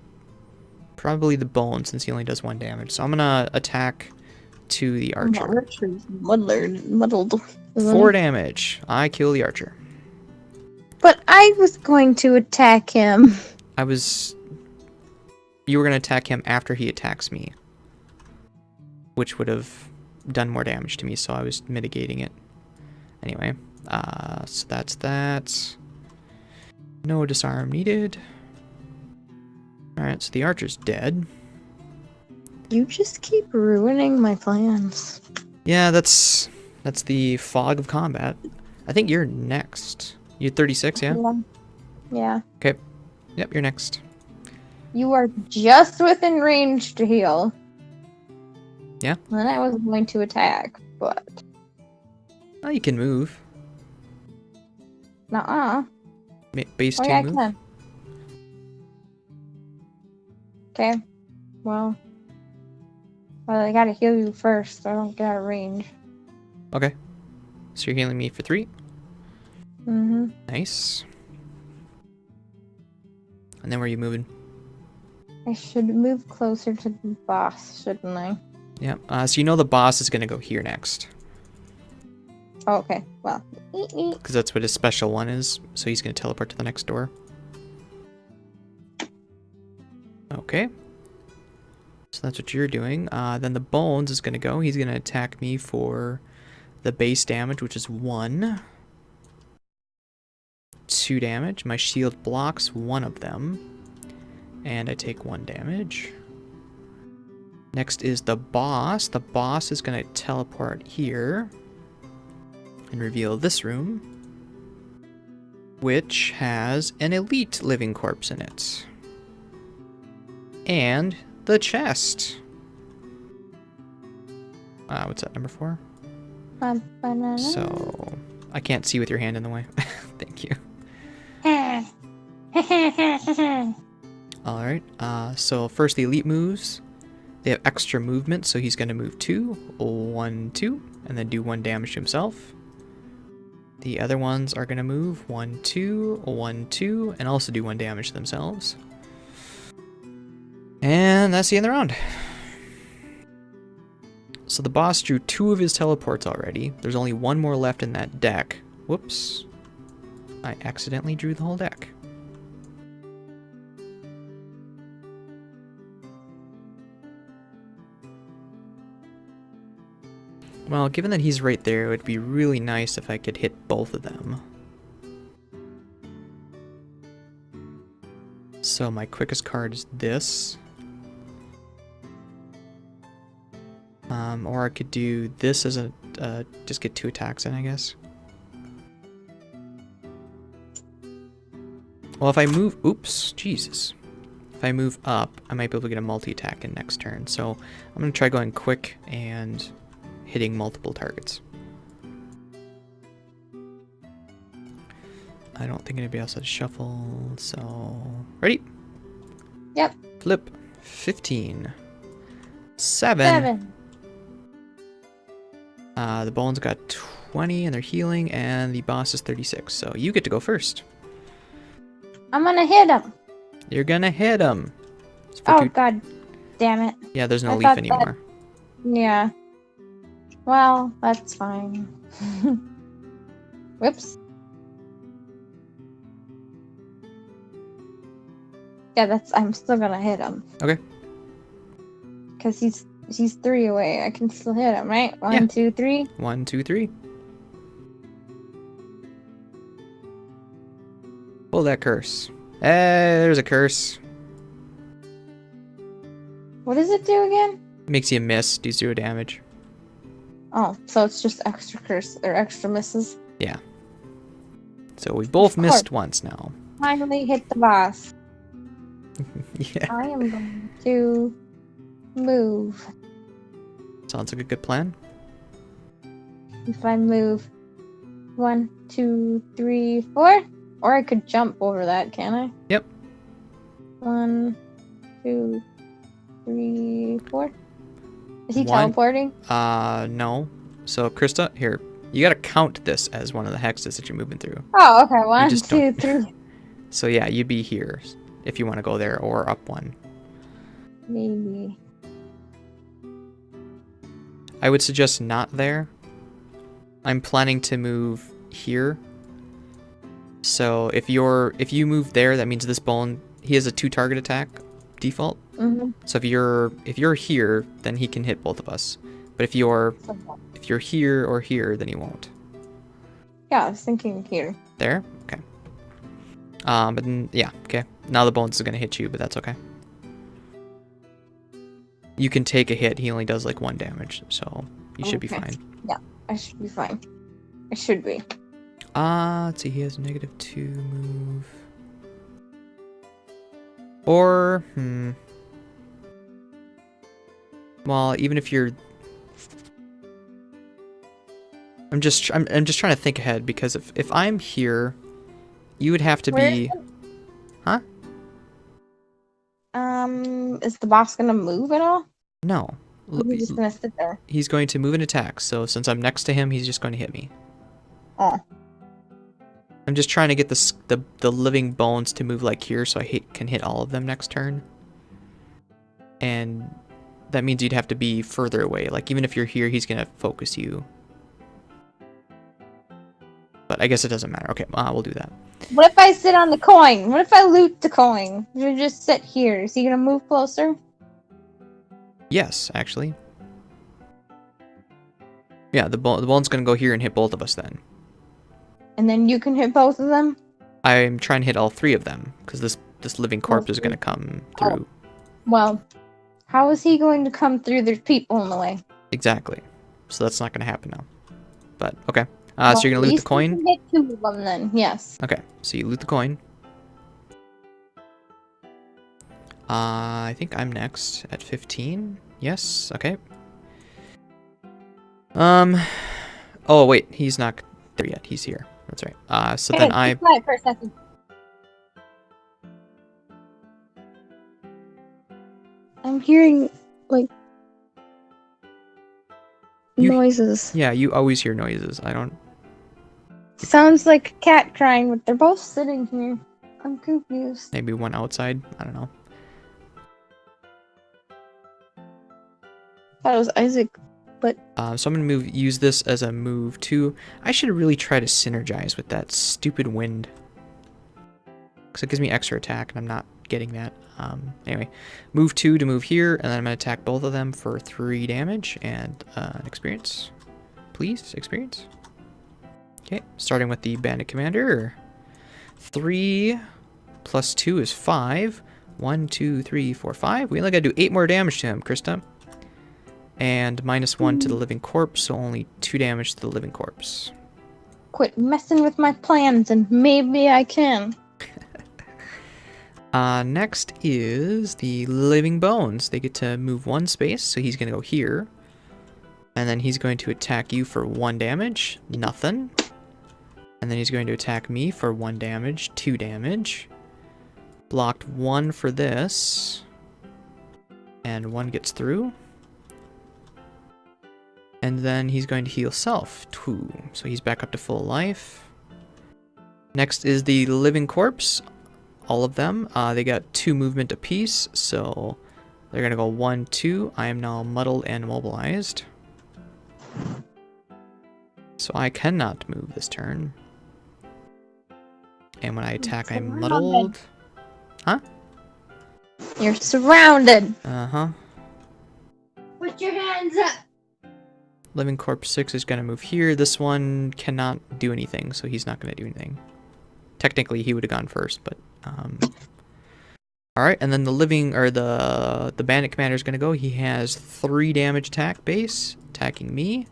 Probably the bones, since he only does 1 damage. So I'm going to attack to the archer. Archer's muddled. 4 damage. I kill the archer. But I was going to attack him. You were going to attack him after he attacks me. Which would have done more damage to me, so I was mitigating it. Anyway, so that's that. No disarm needed. Alright, so the archer's dead. You just keep ruining my plans. Yeah, that's the fog of combat. I think you're next. You're 36, yeah? Yeah. Okay. Yep, you're next. You are just within range to heal. Yeah? Then I was going to attack, but... Oh, you can move. Nuh-uh. Base 2 Oh, yeah, move. I can. Okay. Well, I gotta heal you first, so I don't get out of range. Okay. So you're healing me for 3. Mm-hmm. Nice. And then where are you moving? I should move closer to the boss, shouldn't I? Yeah. So you know the boss is going to go here next. Oh, okay. Well. Because that's what his special one is. So he's going to teleport to the next door. Okay. So that's what you're doing. Then the bones is going to go. He's going to attack me for the base damage, which is 1. 2 damage. My shield blocks 1 of them. And I take 1 damage. Next is the boss. The boss is going to teleport here and reveal this room, which has an elite living corpse in it. And the chest. What's that, number 4? So, I can't see with your hand in the way. Thank you. Alright, so first the elite moves. They have extra movement, so he's going to move 2, 1, 2, and then do 1 damage to himself. The other ones are going to move 1, 2, 1, 2, and also do 1 damage to themselves. And that's the end of the round. So the boss drew 2 of his teleports already. There's only 1 more left in that deck. Whoops. I accidentally drew the whole deck. Well, given that he's right there, it would be really nice if I could hit both of them. So my quickest card is this. Or I could do this as a, just get 2 attacks in, I guess. Well, if I move, oops, Jesus. If I move up, I might be able to get a multi-attack in next turn. So I'm going to try going quick and hitting multiple targets. I don't think anybody else has shuffle, so... Ready? Yep. Flip. 15. 7. The bones got 20 and they're healing, and the boss is 36, so you get to go first. I'm gonna hit him. You're gonna hit him. Oh, god damn it. Yeah, there's no leaf anymore. Yeah. Well, that's fine. Whoops. Yeah, I'm still gonna hit him. Okay. Because he's 3 away. I can still hit him, right? Yeah. 1, 2, 3. 1, 2, 3. Pull that curse. Hey, there's a curse. What does it do again? Makes you miss, do 0 damage. Oh, so it's just extra curse or extra misses. Yeah. So we both missed once now. Finally hit the boss. Yeah. I am going to move. Sounds like a good plan. If I move 1, 2, 3, 4, or I could jump over that, can I? Yep. 1, 2, 3, 4. Is he 1. teleporting? No. So Krista, here, you gotta count this as one of the hexes that you're moving through. Oh, okay. 1, just 2, don't. 3. So yeah, you'd be here if you want to go there or up 1. Maybe. I would suggest not there. I'm planning to move here. So if you move there, that means this bone, he has a 2 target attack default. Mm-hmm. So if you're here, then he can hit both of us. But if you're here or here, then he won't. Yeah, I was thinking here. There? Okay. But then, yeah, okay. Now the bones is gonna hit you, but that's okay. You can take a hit. He only does like 1 damage, so you should be fine. Yeah, I should be fine. I should be. Let's see. He has -2 move. Or well, even if you're, I'm just trying to think ahead, because if I'm here, you would have to be. Huh? Is the boss gonna move at all? No. Or is he just gonna sit there? He's going to move and attack. So since I'm next to him, he's just going to hit me. Oh. I'm just trying to get the living bones to move like here, so I can hit all of them next turn. And that means you'd have to be further away. Like even if you're here, he's gonna focus you. But I guess it doesn't matter. Okay, we'll do that. What if I sit on the coin? What if I loot the coin? You just sit here. Is he gonna move closer? Yes, actually. Yeah, the bone's gonna go here and hit both of us then. And then you can hit both of them? I'm trying to hit all 3 of them, because this living corpse is gonna come through. Well, how is he going to come through? There's people in the way. Exactly. So that's not gonna happen now. But okay. So you're gonna loot the coin? You can hit 2 of them then, yes. Okay, so you loot the coin. I think I'm next at 15. Yes, okay. Oh wait, he's not there yet. He's here. That's right. So then Be quiet for a second. I'm hearing like noises. Yeah, you always hear noises. I don't. Sounds like a cat crying, but they're both sitting here. I'm confused. Maybe one outside. I don't know. That was Isaac, but So I'm gonna use this as a move too. I should really try to synergize with that stupid wind, because it gives me extra attack, and I'm not getting that. Anyway, move 2 to move here, and then I'm gonna attack both of them for 3 damage and an experience. Please, experience. Okay, starting with the Bandit Commander. 3 plus 2 is 5. 1, 2, 3, 4, 5. We only gotta do 8 more damage to him, Krista. And -1 to the living corpse, so only 2 damage to the living corpse. quit messing with my plans and maybe I can. Next is the living bones. They get to move 1 space, so he's gonna go here. And then he's going to attack you for 1 damage. Nothing. And then he's going to attack me for 1 damage, 2 damage. Blocked 1 for this. And 1 gets through. And then he's going to heal self, 2. So he's back up to full life. Next is the living corpse. All of them. They got 2 movement apiece, so they're going to go 1, 2. I am now muddled and mobilized. So I cannot move this turn. And when I attack, I'm muddled. Huh? You're surrounded. Uh-huh. Put your hands up. Living Corpse 6 is going to move here. This one cannot do anything, so he's not going to do anything. Technically, he would have gone first, but... Alright, and then the the bandit commander is going to go. He has 3 damage attack base, attacking me.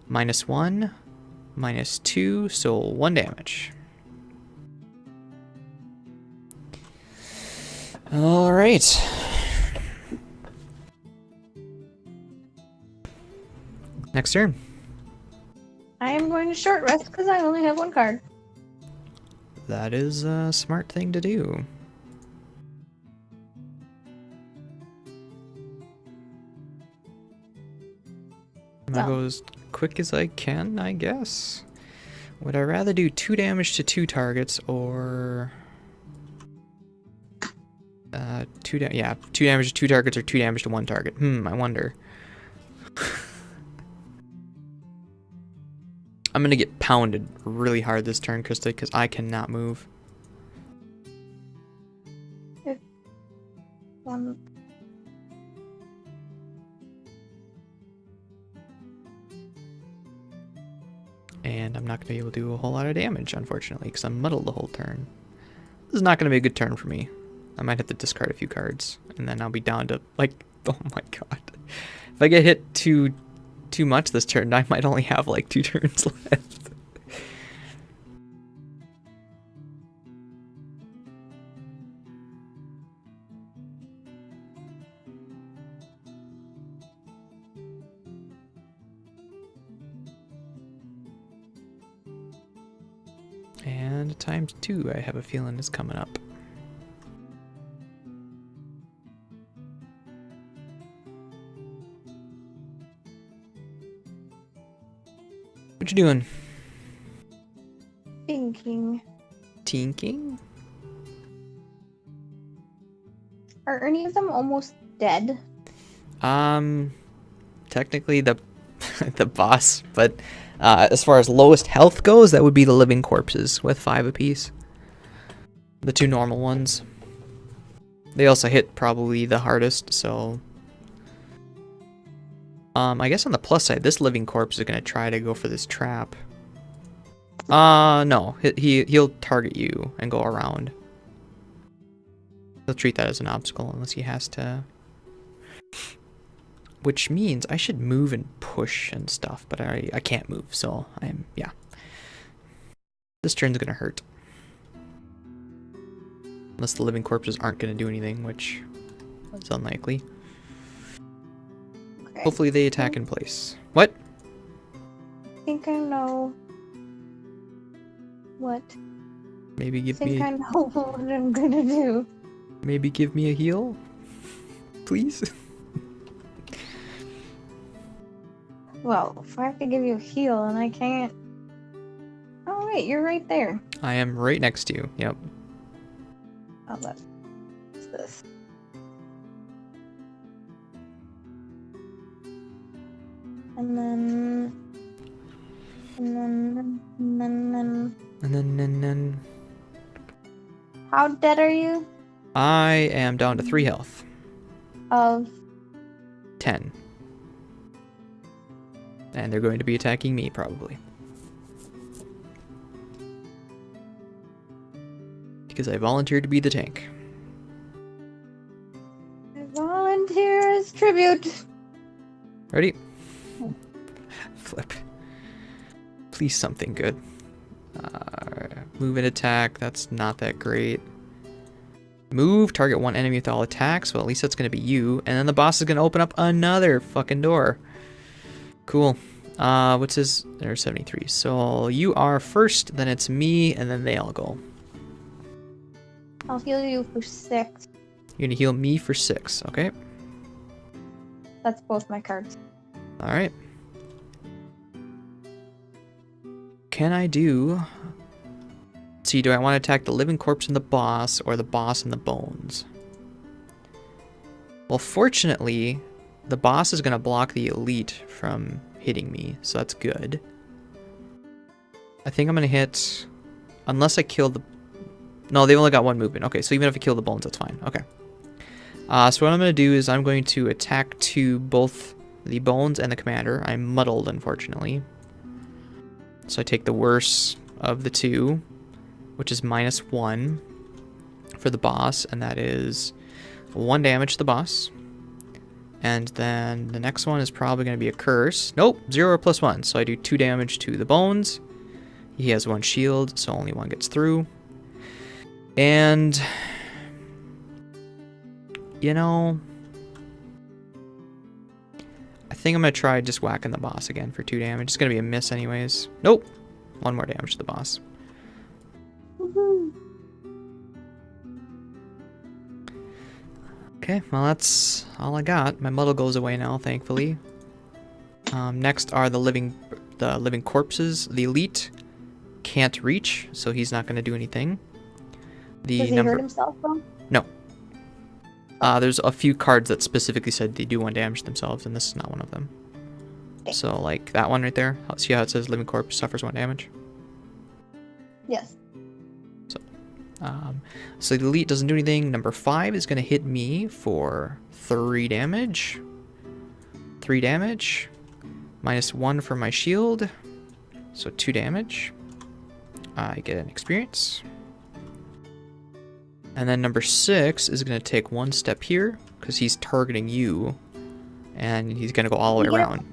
-1, -2, so 1 damage. Alright. Next turn. I am going to short rest because I only have 1 card. That is a smart thing to do. I'll go as quick as I can, I guess. Would I rather do 2 damage to 2 targets or... 2 damage to 2 targets or 2 damage to 1 target? I wonder. I'm gonna get pounded really hard this turn, Krista, because I cannot move. One. And I'm not going to be able to do a whole lot of damage, unfortunately, because I'm muddled the whole turn. This is not going to be a good turn for me. I might have to discard a few cards, and then I'll be down to, like, oh my god. If I get hit too much this turn, I might only have, like, 2 turns left. And ×2, I have a feeling, is coming up. What you doing? Thinking. Tinking? Are any of them almost dead? Technically the boss, but as far as lowest health goes, that would be the living corpses with 5 apiece. The 2 normal ones. They also hit probably the hardest, so... I guess on the plus side, this living corpse is going to try to go for this trap. No. He'll target you and go around. He'll treat that as an obstacle unless he has to... Which means I should move and push and stuff, but I can't move, so yeah. This turn's gonna hurt. Unless the living corpses aren't gonna do anything, which is unlikely. Okay. Hopefully they attack in place. What? I think I know what. Maybe give me... I know what I'm gonna do. Maybe give me a heal? Please? Well, if I have to give you a heal and I can't... Oh wait, you're right there. I am right next to you, yep. Oh, what's this? And then... How dead are you? I am down to 3 health. Of? 10. And they're going to be attacking me, probably. Because I volunteered to be the tank. I volunteer as tribute. Ready? Flip. Please something good. Move and attack. That's not that great. Move. Target 1 enemy with all attacks. Well, at least that's going to be you. And then the boss is going to open up another fucking door. Cool. What's his... There's 73. So you are first, then it's me, and then they all go. I'll heal you for 6. You're going to heal me for 6, okay? That's both my cards. Alright. Can I do... Let's see, do I want to attack the living corpse and the boss, or the boss and the bones? Well, fortunately, the boss is going to block the elite from hitting me, so that's good. I think I'm going to hit... Unless I kill the... No, they've only got 1 movement. Okay, so even if I kill the bones, that's fine. Okay. So what I'm going to do is I'm going to attack to both the bones and the commander. I'm muddled, unfortunately. So I take the worst of the two, which is -1 for the boss, and that is 1 damage to the boss. And then the next one is probably going to be a curse. Nope, 0 plus 1. So I do 2 damage to the bones. He has 1 shield, so only 1 gets through. And, you know, I think I'm going to try just whacking the boss again for 2 damage. It's going to be a miss anyways. Nope, 1 more damage to the boss. Woohoo. Okay, well that's all I got. My muddle goes away now, thankfully. Next are the living corpses. The elite can't reach, so he's not going to do anything. Does he hurt himself though? No. There's a few cards that specifically said they do 1 damage to themselves, and this is not one of them. Okay. So like that one right there. See how it says living corpse suffers 1 damage? Yes. So the elite doesn't do anything. Number 5 is going to hit me for 3 damage. 3 damage. -1 for my shield. So 2 damage. I get an experience. And then number 6 is going to take 1 step here because he's targeting you. And he's going to go all the way around.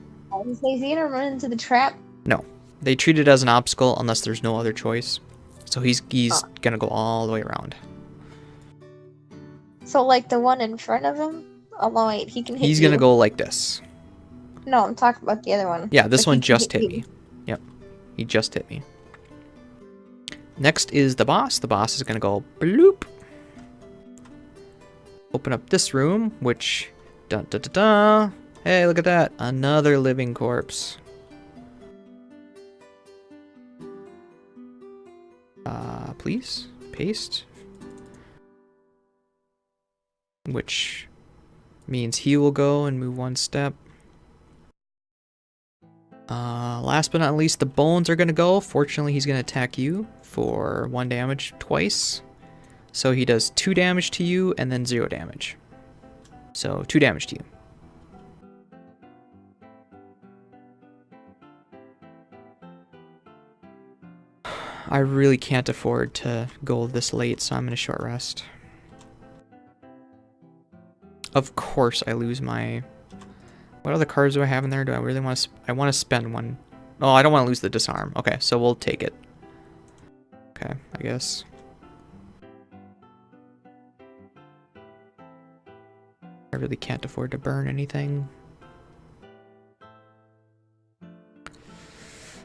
Is he going to run into the trap? No. They treat it as an obstacle unless there's no other choice. So he's gonna go all the way around. So like the one in front of him? Oh no, wait, he can hit He's you. gonna go like this. No, I'm talking about the other one. Yeah, this Like one just hit me. Yep, he just hit me. Next is the boss. The boss is gonna go bloop. Open up this room, which dun da da da. Hey, look at that! Another living corpse. Please paste, which means he will go and move 1 step. Last but not least, the bones are gonna go. Fortunately, he's gonna attack you for 1 damage twice, so he does 2 damage to you and then 0 damage. So 2 damage to you. I really can't afford to go this late, so I'm going to short rest. Of course I lose my... What other cards do I have in there? Do I really want to... I want to spend 1. Oh, I don't want to lose the disarm. Okay, so we'll take it. Okay, I guess. I really can't afford to burn anything.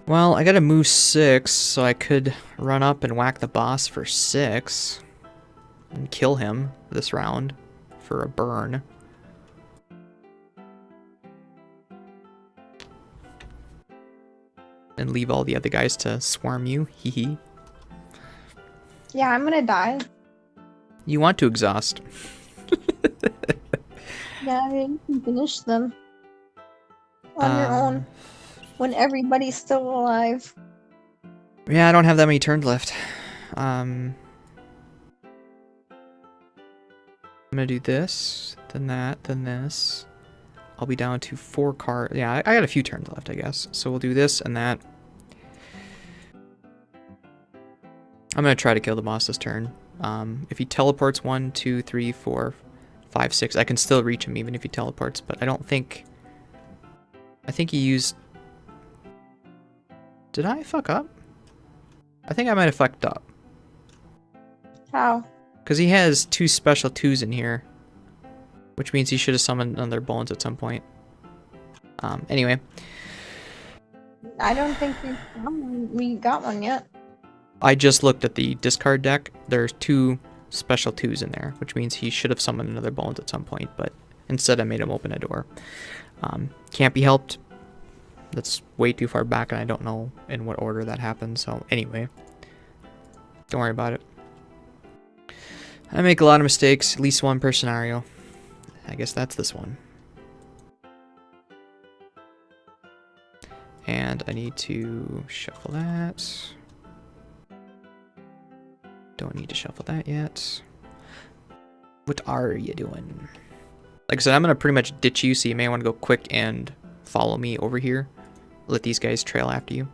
Well, I gotta move 6, so I could run up and whack the boss for 6. And kill him this round for a burn. And leave all the other guys to swarm you. Hee hee. Yeah, I'm gonna die. You want to exhaust. Yeah, I mean, you can finish them. On your own. When everybody's still alive. Yeah, I don't have that many turns left. I'm gonna do this, then that, then this. I'll be down to 4 cards. Yeah, I got a few turns left, I guess. So we'll do this and that. I'm gonna try to kill the boss this turn. If he teleports 1, 2, 3, 4, 5, 6, I can still reach him even if he teleports, but I don't think... I think he used... Did I fuck up? I think I might have fucked up. How? Because he has 2 special 2s in here. Which means he should have summoned another bones at some point. Anyway. I don't think we got one yet. I just looked at the discard deck. There's 2 special 2s in there. Which means he should have summoned another bones at some point. But instead I made him open a door. Can't be helped. That's way too far back and I don't know in what order that happened. So anyway. Don't worry about it. I make a lot of mistakes. At least one per scenario. I guess that's this one. And I need to shuffle that. Don't need to shuffle that yet. What are you doing? Like I said, I'm going to pretty much ditch you, so you may want to go quick and follow me over here. Let these guys trail after you.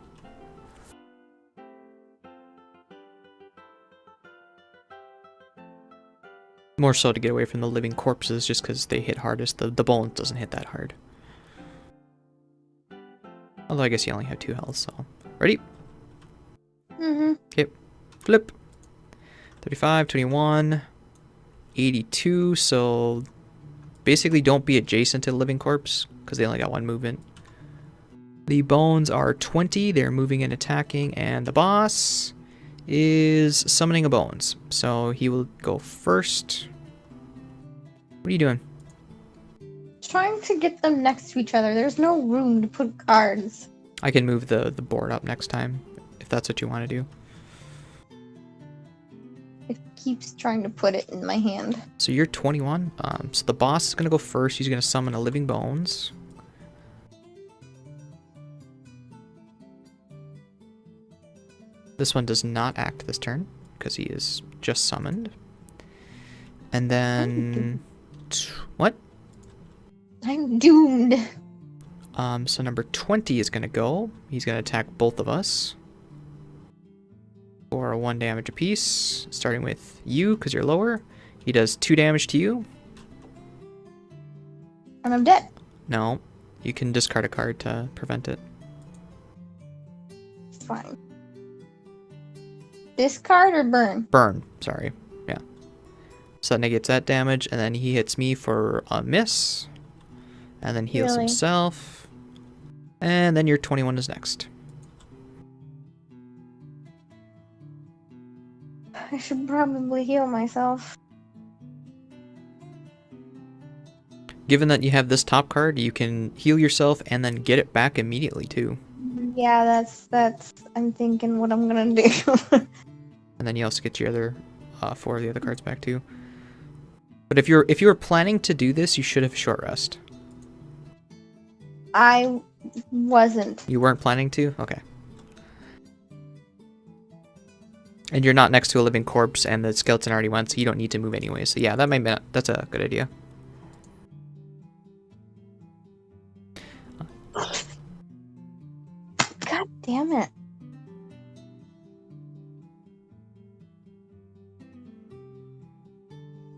More so to get away from the living corpses, just because they hit hardest. The bones doesn't hit that hard. Although I guess you only have 2 health, so... Ready? Mm-hmm. Okay. Flip. 35, 21, 82, so... Basically don't be adjacent to the living corpse, because they only got 1 movement. The bones are 20, they're moving and attacking, and the boss is summoning a bones. So he will go first. What are you doing? Trying to get them next to each other. There's no room to put cards. I can move the board up next time, if that's what you want to do. It keeps trying to put it in my hand. So you're 21. So the boss is going to go first. He's going to summon a living bones. This one does not act this turn, because he is just summoned. And then... What? I'm doomed. So number 20 is going to go. He's going to attack both of us. For 1 damage apiece. Starting with you, because you're lower. He does 2 damage to you. And I'm dead. No. You can discard a card to prevent it. It's fine. Discard or burn? Burn, sorry. Yeah. So that negates that damage, and then he hits me for a miss. And then heals himself. And then your 21 is next. I should probably heal myself. Given that you have this top card, you can heal yourself and then get it back immediately too. Yeah, that's I'm thinking what I'm gonna do. And then you also get your other 4 of the other cards back too. But if you were planning to do this, you should have short rest. I wasn't. You weren't planning to? Okay. And you're not next to a living corpse, and the skeleton already went, so you don't need to move anyway. So yeah, that's a good idea. God damn it.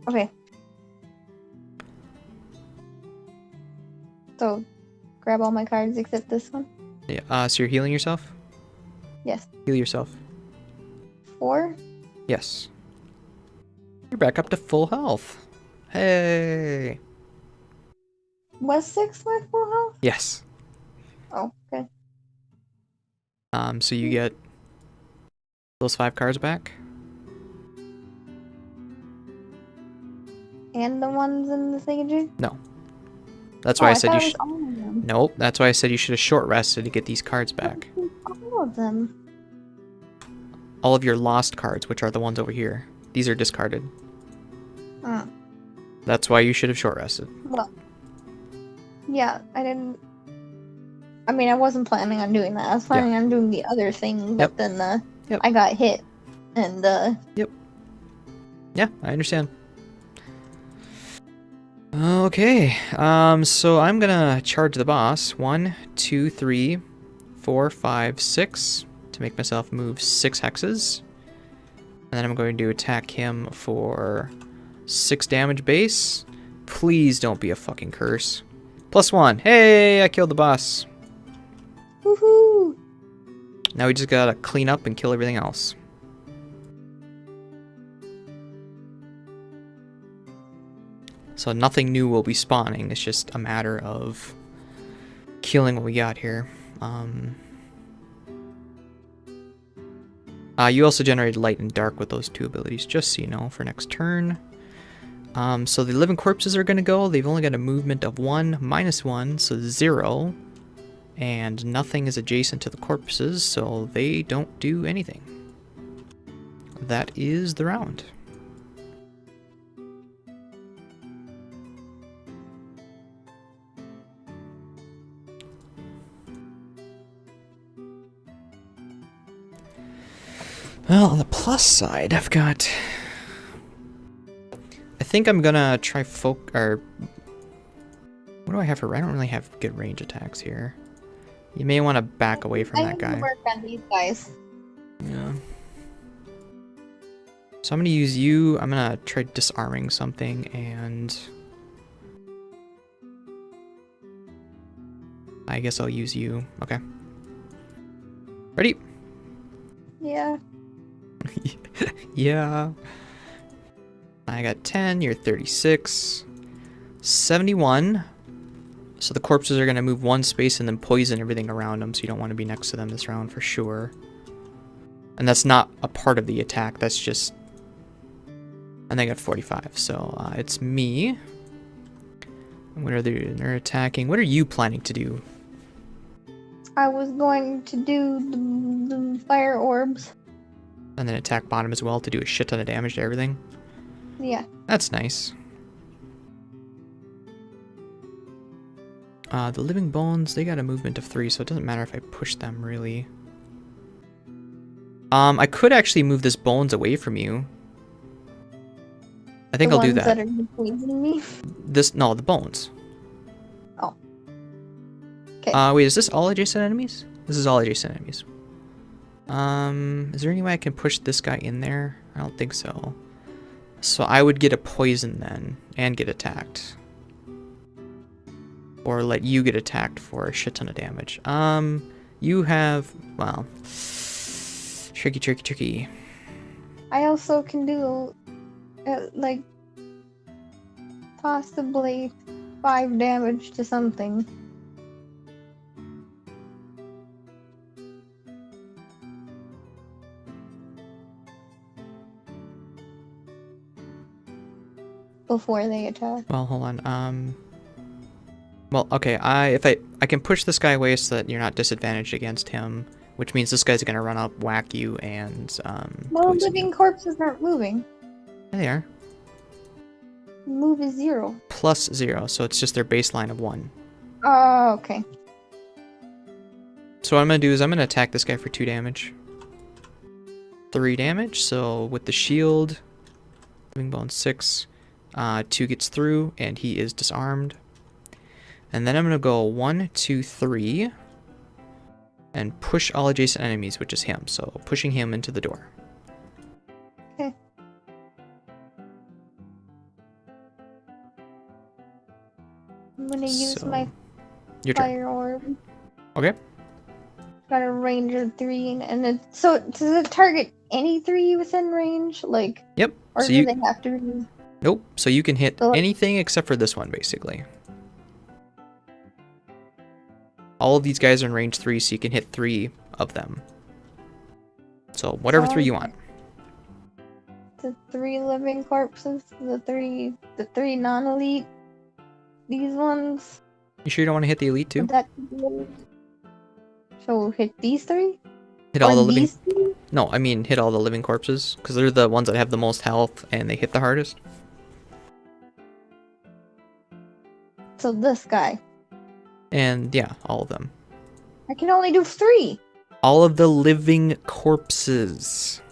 Okay. So, grab all my cards except this one? Yeah, so you're healing yourself? Yes. Heal yourself. 4? Yes. You're back up to full health. Hey! Was 6 my full health? Yes. Oh, okay. So you get those 5 cards back. And the ones in the thingamajig? No. That's why I said you should. All of them. Nope. That's why I said you should have short rested to get these cards back. All of them. All of your lost cards, which are the ones over here. These are discarded. That's why you should have short rested. Well, yeah, I didn't. I mean, I wasn't planning on doing that. I was planning on doing the other thing, but then I got hit, and Yep. Yeah, I understand. Okay, so I'm gonna charge the boss. 1, 2, 3, 4, 5, 6 to make myself move 6 hexes. And then I'm going to attack him for 6 damage base. Please don't be a fucking curse. +1. Hey, I killed the boss. woohoo! Now we just gotta clean up and kill everything else. So nothing new will be spawning. It's just a matter of killing what we got here. You also generated light and dark with those 2 abilities, just so you know, for next turn. So the living corpses are going to go. They've only got a movement of 1, -1, so 0. And nothing is adjacent to the corpses, so they don't do anything. That is the round. Well, on the plus side, I've got... I think I'm gonna try or what do I have for? I don't really have good range attacks here. You may want to back away from that guy. I need to work on these guys. Yeah. So I'm gonna use you. I'm gonna try disarming something and I guess I'll use you. Okay. Ready? Yeah. Yeah. I got 10, you're 36. 71. So the corpses are going to move one space and then poison everything around them, so you don't want to be next to them this round for sure. And that's not a part of the attack, that's just... And they got 45, so it's me. What are they? They're attacking. What are you planning to do? I was going to do the fire orbs. And then attack bottom as well to do a shit ton of damage to everything? Yeah. That's nice. The living bones, they got a movement of 3, so it doesn't matter if I push them, really. I could actually move this bones away from you. I think I'll do that. The ones that are poisoning me? No, the bones. Oh. Okay. Wait, is this all adjacent enemies? This is all adjacent enemies. Is there any way I can push this guy in there? I don't think so. So I would get a poison then, and get attacked. Or let you get attacked for a shit ton of damage. You have, well, tricky. I also can do, like, possibly 5 damage to something. Before they attack. Well, hold on. Well, okay. If I can push this guy away so that you're not disadvantaged against him, which means this guy's gonna run up, whack you, and No, poison living you. corpses aren't moving. Yeah, they are. Move is 0. Plus 0, so it's just their baseline of 1. Oh, okay. So what I'm gonna do is I'm gonna attack this guy for 2 damage. 3 damage. So with the shield, living bone 6. 2 gets through, and he is disarmed. And then I'm going to go 1, 2, 3, and push all adjacent enemies, which is him. So pushing him into the door. Okay. I'm going to use my fire orb. Okay. Got a range of 3, and it, so does it target any 3 within range? Like, yep. Or so do they have to be... Nope. So you can hit anything except for this one, basically. All of these guys are in range 3, so you can hit 3 of them. So whatever 3 you want. The 3 living corpses, the three non-elite, these ones. You sure you don't want to hit the elite too? So hit these 3? Hit all the living. 3? No, I mean hit all the living corpses, because they're the ones that have the most health and they hit the hardest. So this guy. And yeah, all of them. I can only do 3. All of the living corpses.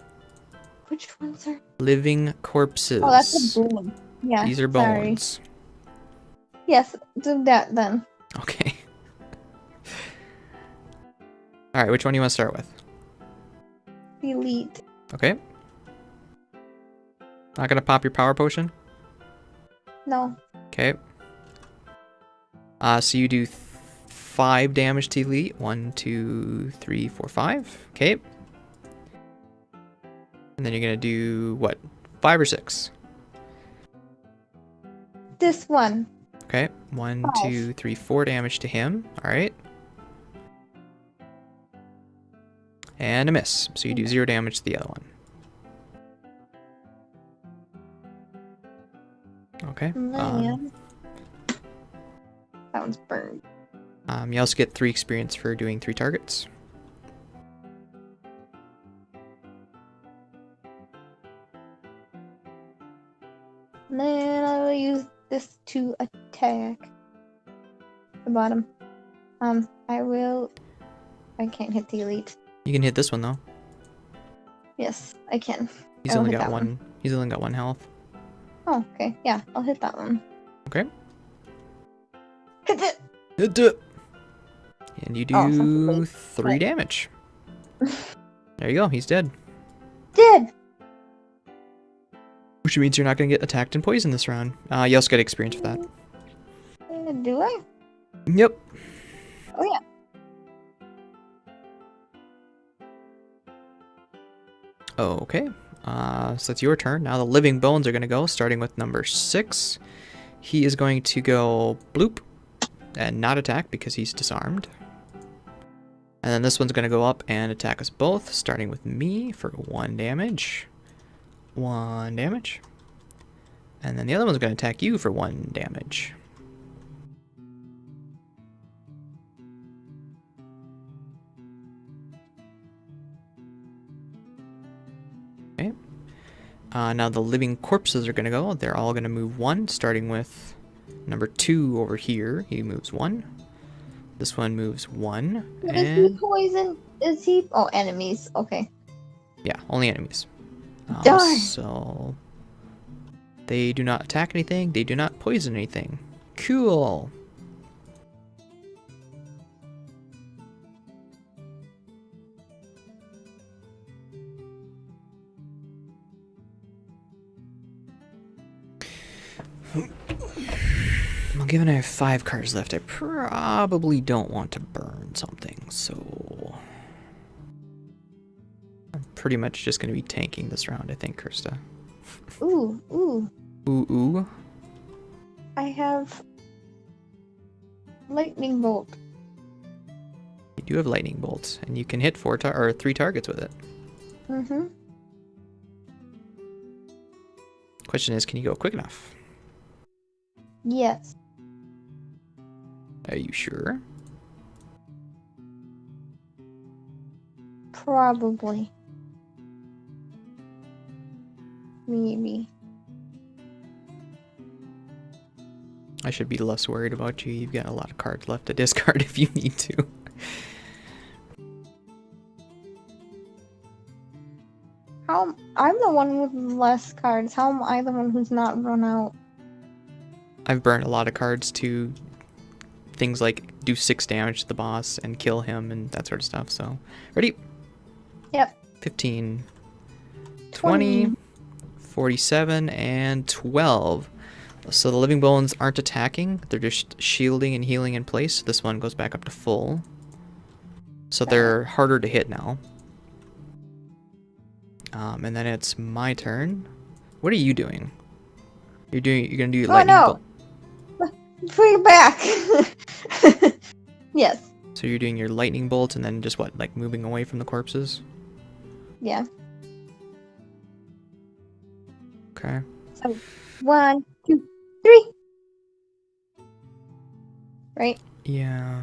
Which ones are? Living corpses. Oh, that's a bone. Yeah. These are bones. Sorry. Yes, do that then. Okay. Alright, which one do you want to start with? Elite. Okay. Not gonna pop your power potion? No. Okay. So you do 5 damage to elite. 1, 2, 3, 4, 5. Okay. And then you're gonna do what? 5 or 6? This one. Okay. 1, 5. 2, 3, 4 damage to him. Alright. And a miss. So you do 0 damage to the other one. Okay. Man. That one's burned. You also get 3 experience for doing 3 targets. And then I will use this to attack the bottom. I can't hit the elite. You can hit this one though. Yes, I can. He's only got 1. He's only got 1 health. Oh, okay. Yeah, I'll hit that one. Okay. Hit it! Hit it! And you do 3 Right. damage. There you go, he's dead. Dead! Which means you're not going to get attacked and poisoned this round. You also get experience for that. Do I? Yep. Oh, yeah. Okay. So it's your turn. Now the living bones are going to go, starting with number 6. He is going to go bloop and not attack because he's disarmed. And then this one's going to go up and attack us both, starting with me for 1 damage. 1 damage. And then the other one's going to attack you for 1 damage. Okay. Now the living corpses are going to go. They're all going to move 1, starting with number 2 over here. He moves 1. This one moves 1. Is he poison? Is he? Oh, enemies. Okay. Yeah, only enemies. Darn. So they do not attack anything. They do not poison anything. Cool. Well, given I have 5 cards left, I probably don't want to burn something, so I'm pretty much just going to be tanking this round, I think, Krista. Ooh, ooh. Ooh, ooh. I have lightning bolt. You do have lightning bolts, and you can hit 3 targets with it. Mm-hmm. Question is, can you go quick enough? Yes. Are you sure? Probably. Maybe. I should be less worried about you. You've got a lot of cards left to discard if you need to. I'm the one with less cards. How am I the one who's not run out? I've burned a lot of cards to things like do 6 damage to the boss and kill him and that sort of stuff. So, ready? Yep. 15, 20, 47, and 12. So the living bones aren't attacking. They're just shielding and healing in place. This one goes back up to full. So they're harder to hit now. And then it's my turn. What are you doing? You're gonna do your lightning bolt. Bring it back. Yes. So you're doing your lightning bolt and then just what, like moving away from the corpses? Yeah. Okay. So 1, 2, 3. Right? Yeah.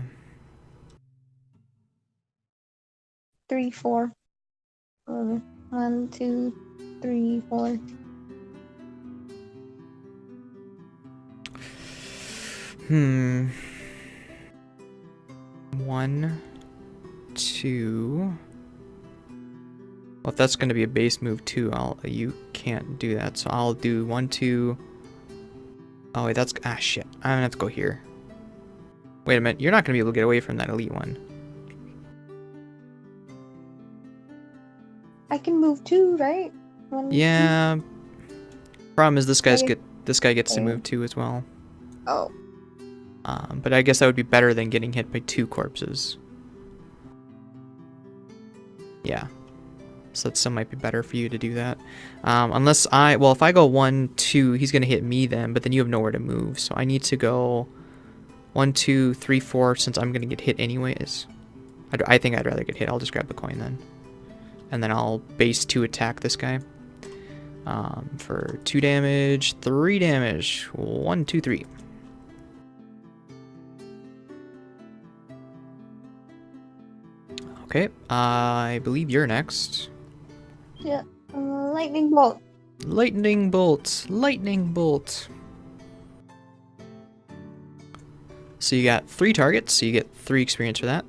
3, 4. 1, 2, 3, 4. Hmm. 1, 2. Well, if that's going to be a base move too, you can't do that. So I'll do 1, 2. Oh wait, shit. I'm gonna have to go here. Wait a minute. You're not gonna be able to get away from that elite one. I can move 2, right? 1, Yeah. 2. Problem is this guy gets to move 2 as well. Oh. But I guess that would be better than getting hit by 2 corpses. Yeah. So that still might be better for you to do that. If I go 1, 2, he's going to hit me then, but then you have nowhere to move. So I need to go 1, 2, 3, 4, since I'm going to get hit anyways. I think I'd rather get hit. I'll just grab the coin then. And then I'll base 2 attack this guy. For 2 damage, 3 damage. 1, 2, 3. Okay, I believe you're next. Yeah. Lightning bolt. Lightning bolt. Lightning bolt. So you got 3 targets, so you get 3 experience for that.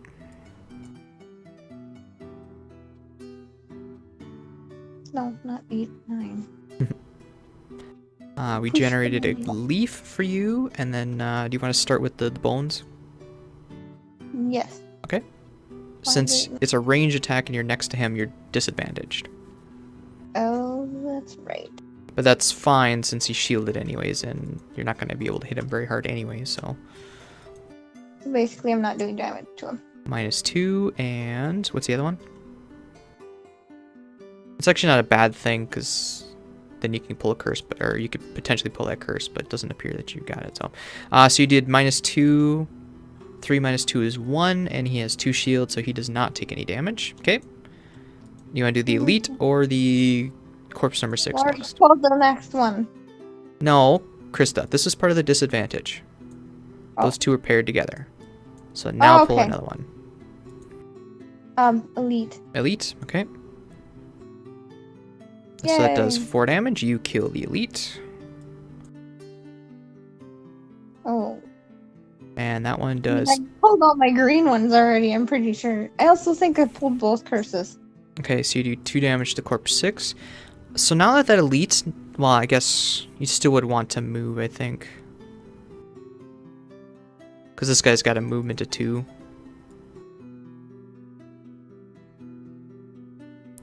No, not 8, 9. We generated a leaf for you, and then do you want to start with the bones? Yes. Okay. Since it's a range attack and you're next to him, you're disadvantaged. Oh, that's right. But that's fine since he's shielded anyways, and you're not going to be able to hit him very hard anyways, so... So basically, I'm not doing damage to him. -2, and... what's the other one? It's actually not a bad thing, because then you can pull a curse, or you could potentially pull that curse, but it doesn't appear that you got it, so... so you did -2, 3 -2 is 1, and he has 2 shields, so he does not take any damage. Okay. You want to do the elite or the corpse number 6 next? Pull the next one. No, Krista, this is part of the disadvantage. Those two are paired together. So now pull another one. Elite. Elite, okay. Yay. So that does 4 damage. You kill the elite. Oh. And that one does... I pulled all my green ones already, I'm pretty sure. I also think I pulled both curses. Okay, so you do 2 damage to corpse 6. So now that elite... well, I guess you still would want to move, I think. Because this guy's got a movement of 2.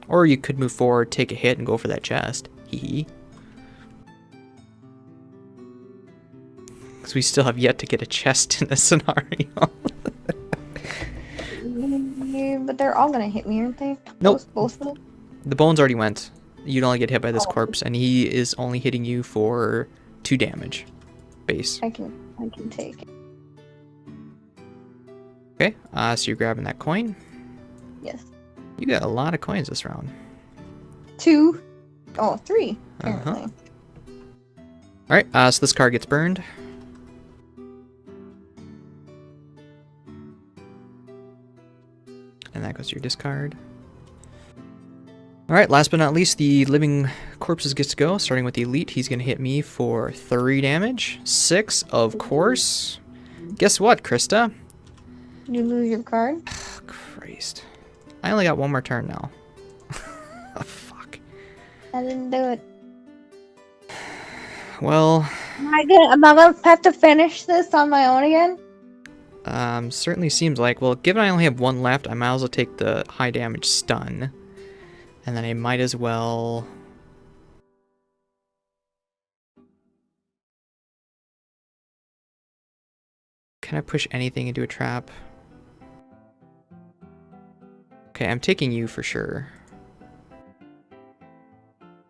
Or you could move forward, take a hit, and go for that chest. Hee. Because we still have yet to get a chest in this scenario. But they're all gonna hit me, aren't they? Nope. Both of them? The bones already went. You'd only get hit by this corpse, and he is only hitting you for 2 damage. Base. I can take it. Okay, so you're grabbing that coin. Yes. You got a lot of coins this round. 2. Oh, 3. Apparently. Alright, so this card gets burned. And that goes to your discard. Alright, last but not least, the living corpses gets to go. Starting with the elite, he's going to hit me for 3 damage. 6, of course. Guess what, Krista? You lose your card? Oh, Christ. I only got 1 more turn now. Oh, fuck. I didn't do it. Well... Am I gonna have to finish this on my own again? Certainly seems like. Well, given I only have 1 left, I might as well take the high damage stun. And then I might as well... Can I push anything into a trap? Okay, I'm taking you for sure.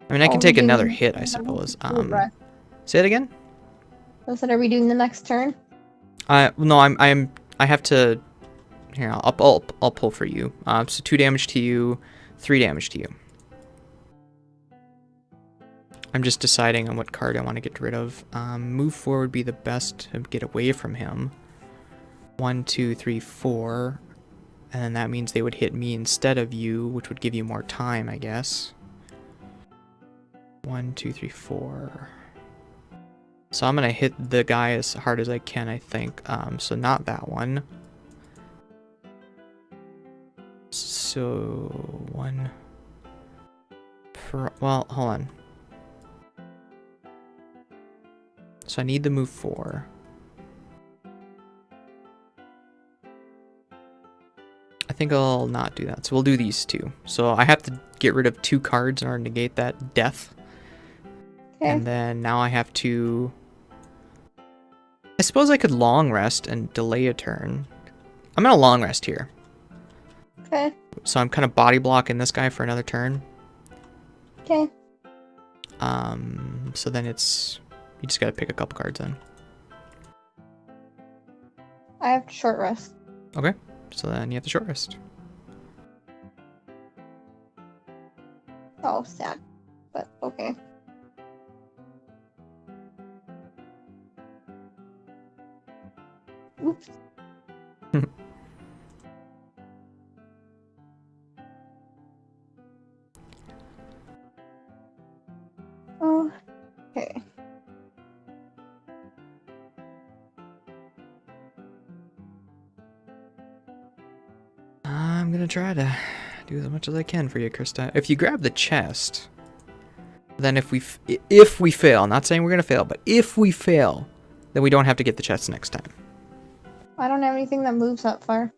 I mean, I can take another hit, I suppose. Say it again? I said, are we doing the next turn? No, I have to... Here, I'll pull for you. So 2 damage to you, 3 damage to you. I'm just deciding on what card I want to get rid of. Move forward would be the best to get away from him. 1, 2, 3, 4. And then that means they would hit me instead of you, which would give you more time, I guess. 1, 2, 3, 4. So I'm going to hit the guy as hard as I can, I think. So not that one. So 1 per... Well, hold on. So I need to move 4. I think I'll not do that. So we'll do these 2. So I have to get rid of 2 cards in order to negate that death. Okay. And then now I have to... I suppose I could long rest and delay a turn. I'm going to long rest here. Okay. So I'm kind of body blocking this guy for another turn. Okay. So then it's... You just got to pick a couple cards then. I have to short rest. Okay. So then you have to short rest. Oh, sad. But okay. Oops. Oh, okay. I'm gonna try to do as much as I can for you, Krista. If you grab the chest, then if we fail, not saying we're gonna fail, but if we fail, then we don't have to get the chest next time. I don't have anything that moves that far.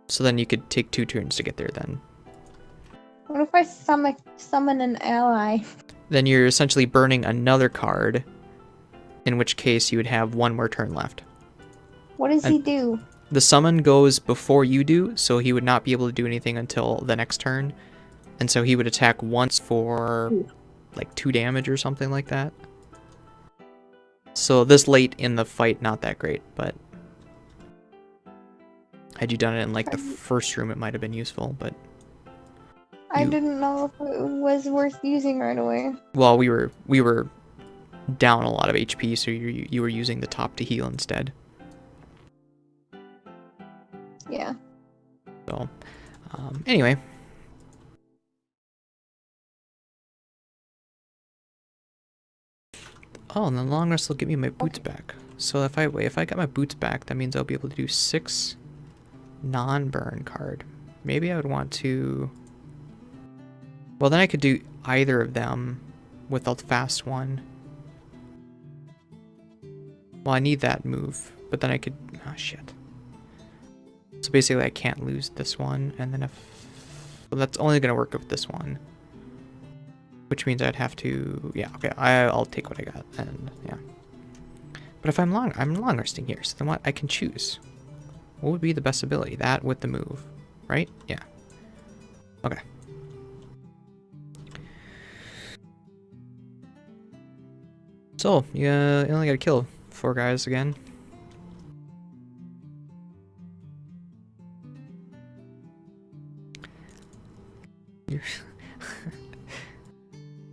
So then you could take 2 turns to get there then. What if I summon an ally? Then you're essentially burning another card, in which case you would have 1 more turn left. What does he do? The summon goes before you do, so he would not be able to do anything until the next turn. And so he would attack once for like 2 damage or something like that. So this late in the fight, not that great, but had you done it in like the first room, it might have been useful, but I didn't know if it was worth using right away. Well, we were down a lot of HP, so you were using the top to heal instead. Yeah. So, anyway. Oh, and the long rest will give me my boots back. So if I got my boots back, that means I'll be able to do 6 non-burn card. Maybe I would want to... Well, then I could do either of them with the fast one. Well, I need that move, but then I could... Oh, shit. So basically I can't lose this one, and then if... Well, that's only going to work with this one. Which means I'd have to... Yeah, okay, I'll take what I got, and yeah. But if I'm long resting here, so then what? I can choose. What would be the best ability? That with the move, right? Yeah. Okay. So, you only gotta kill 4 guys again.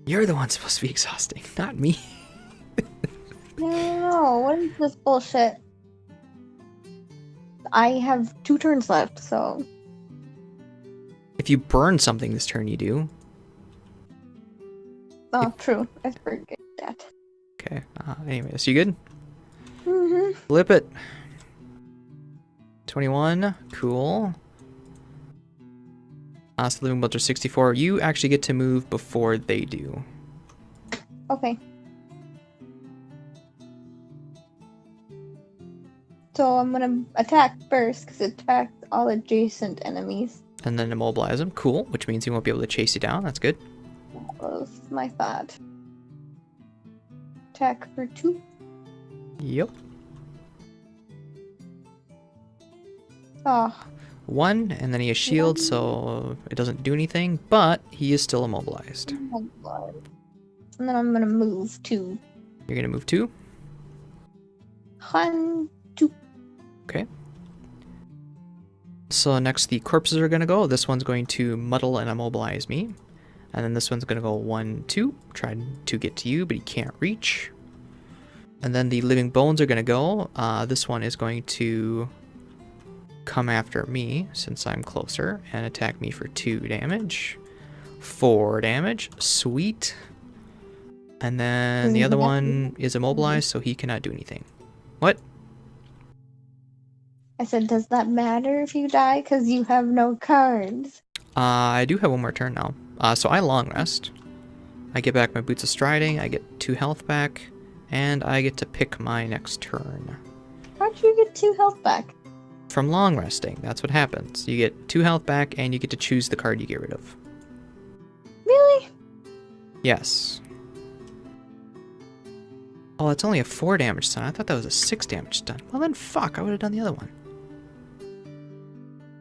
You're the one supposed to be exhausting, not me. No, what is this bullshit? I have 2 turns left, so... If you burn something this turn, you do. Oh, true. I forget that. Okay, anyway, so you good? Mm-hmm. Flip it. 21, cool. So the living bolts are 64. You actually get to move before they do. Okay. So I'm gonna attack first, because it attacks all adjacent enemies. And then immobilize them. Cool, which means he won't be able to chase you down. That's good. That was my thought. Attack for 2. Yep. Oh. 1, and then he has shield, so it doesn't do anything, but he is still immobilized. And then I'm gonna move 2. You're gonna move 2? 1, 2. Okay. So next the corpses are gonna go. This one's going to muddle and immobilize me. And then this one's gonna go 1, 2. Try to get to you, but he can't reach. And then the living bones are gonna go. This one is going to come after me, since I'm closer, and attack me for 2 damage. 4 damage. Sweet. And then the other one is immobilized, so he cannot do anything. What? I said, does that matter if you die? Because you have no cards. I do have 1 more turn now. So I long rest. I get back my boots of striding, I get 2 health back, and I get to pick my next turn. How'd you get 2 health back? From long resting, that's what happens. You get 2 health back, and you get to choose the card you get rid of. Really? Yes. Oh, it's only a 4 damage stun. I thought that was a 6 damage stun. Well then, fuck, I would have done the other one.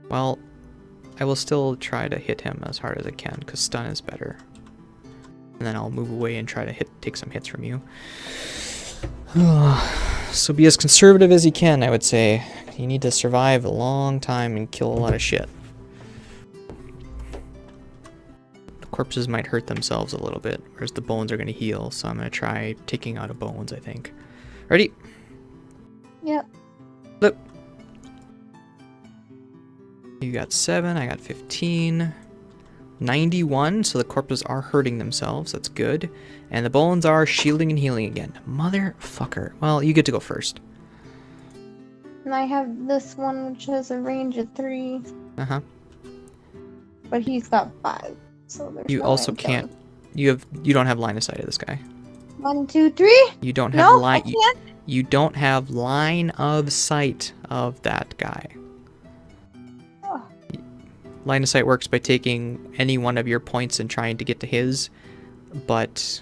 Well, I will still try to hit him as hard as I can, because stun is better. And then I'll move away and try to take some hits from you. So be as conservative as you can, I would say. You need to survive a long time and kill a lot of shit. The corpses might hurt themselves a little bit, whereas the bones are going to heal, so I'm going to try taking out a bones, I think. Ready? Yep. Flip. You got 7, I got 15. 91, so the corpses are hurting themselves, that's good. And the bones are shielding and healing again. Motherfucker. Well, you get to go first. And I have this one, which has a range of 3. Uh-huh. But he's got 5. So there's You no also way I'm can't... you don't have line of sight of this guy. 1, 2, 3. You don't have No, line. I can't. You don't have line of sight of that guy. Oh. Line of sight works by taking any one of your points and trying to get to his, but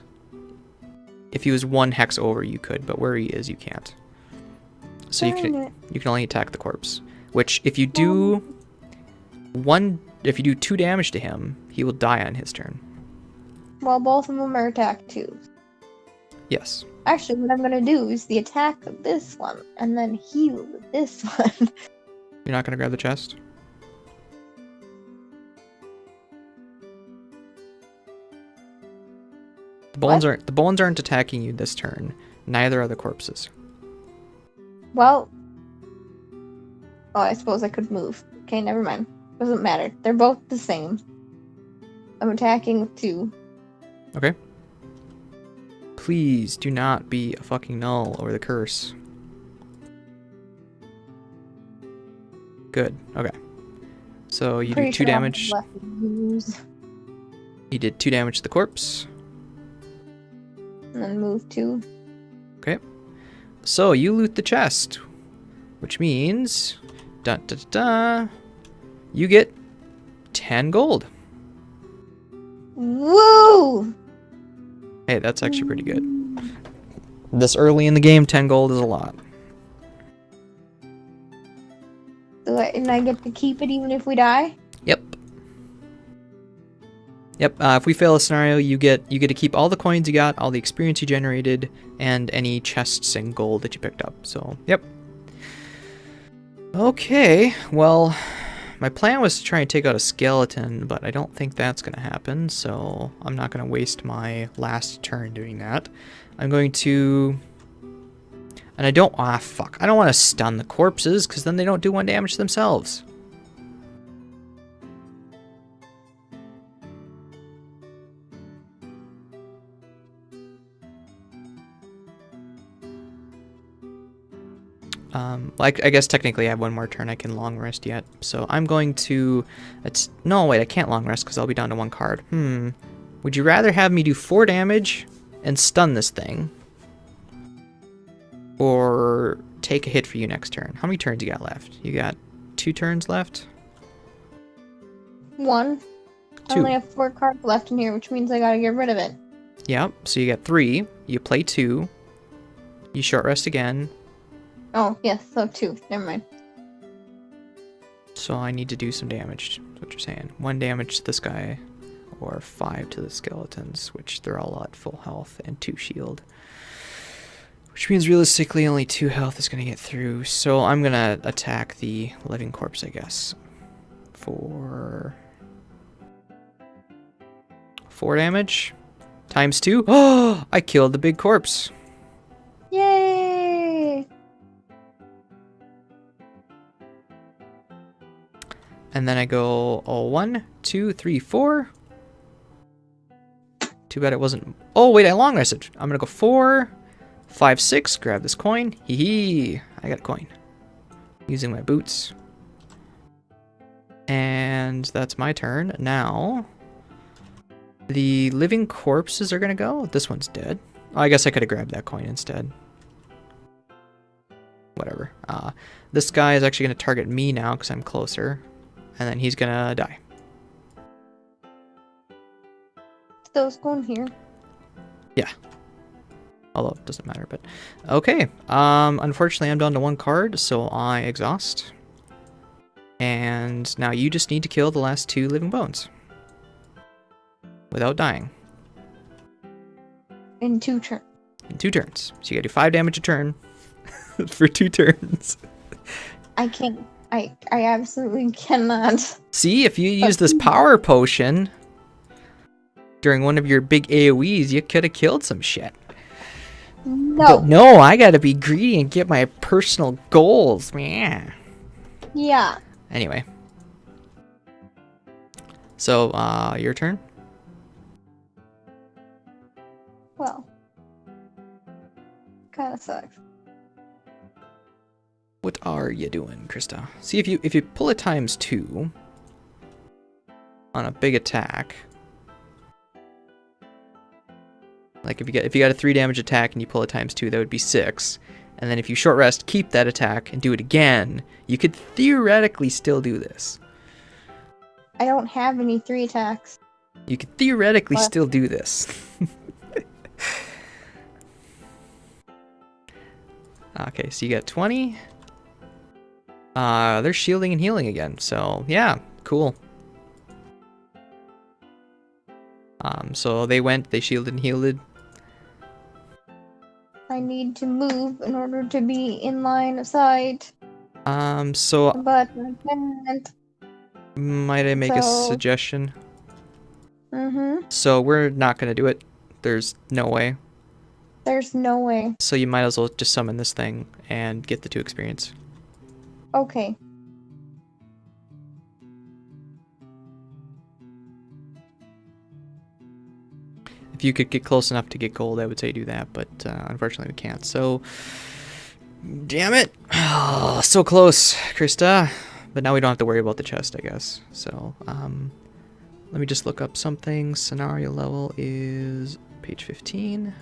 if he was 1 hex over, you could, but where he is, you can't. So you can only attack the corpse. Which, if you do 2 damage to him, he will die on his turn. Well, both of them are attack 2. Yes. Actually, what I'm gonna do is the attack of this one, and then heal with this one. You're not gonna grab the chest? The bones aren't attacking you this turn. Neither are the corpses. Well, oh, I suppose I could move. Okay, never mind. Doesn't matter. They're both the same. I'm attacking with 2. Okay. Please do not be a fucking null over the curse. Good. Okay. So you do 2 damage. You did 2 damage to the corpse. And then move 2. Okay. So you loot the chest, which means you get 10 gold. Woo! Hey, that's actually pretty good. This early in the game, 10 gold is a lot. And I get to keep it even if we die? Yep. Yep. If we fail a scenario, you get to keep all the coins you got, all the experience you generated, and any chests and gold that you picked up. So, yep. Okay. Well, my plan was to try and take out a skeleton, but I don't think that's going to happen. So I'm not going to waste my last turn doing that. I'm going to. And I don't. Ah, fuck. I don't want to stun the corpses because then they don't do 1 damage to themselves. I guess technically I have 1 more turn I can long rest yet. So I'm going to... No, wait, I can't long rest because I'll be down to 1 card. Would you rather have me do 4 damage and stun this thing? Or take a hit for you next turn? How many turns you got left? You got 2 turns left? 1. 2. I only have 4 cards left in here, which means I gotta get rid of it. Yep, so you got 3. You play 2. You short rest again. Oh, yes, so 2. Never mind. So I need to do some damage, is what you're saying. 1 damage to this guy, or 5 to the skeletons, which they're all at full health, and 2 shield. Which means realistically only 2 health is going to get through. So I'm going to attack the living corpse, I guess. For 4 damage. Times 2. Oh, I killed the big corpse. Yay! And then I go 1, 2, 3, 4. Too bad it wasn't... Oh, wait, I long rested. I'm going to go 4, 5, 6. Grab this coin. Hee hee. I got a coin. Using my boots. And that's my turn. Now, the living corpses are going to go. This one's dead. Oh, I guess I could have grabbed that coin instead. Whatever. This guy is actually going to target me now because I'm closer. And then he's going to die. Those going here. Yeah. Although it doesn't matter, but... Okay. Unfortunately, I'm down to 1 card, so I exhaust. And now you just need to kill the last 2 living bones. Without dying. In 2 turns. In 2 turns. So you gotta do 5 damage a turn. For 2 turns. I can't. I absolutely cannot. See, if you use this power potion during one of your big AoEs, you could have killed some shit. No. But no, I gotta be greedy and get my personal goals, man. Yeah. Anyway. So, your turn? Well. Kinda sucks. What are you doing, Krista? See, if you pull it times 2 on a big attack, Like if you got a 3 damage attack and you pull it ×2, that would be 6. And then if you short rest, keep that attack and do it again, you could theoretically still do this. I don't have any 3 attacks. You could theoretically still do this. Okay, so you got 20. They're shielding and healing again, so yeah, cool. So they shielded and healed. I need to move in order to be in line of sight. So But I can't. Might I make a suggestion? Mm-hmm. So we're not gonna do it. There's no way. There's no way. So you might as well just summon this thing and get the 2 experience. Okay. If you could get close enough to get gold, I would say do that, but unfortunately we can't. So, damn it! Oh, so close, Krista. But now we don't have to worry about the chest, I guess. So, let me just look up something. Scenario level is page 15.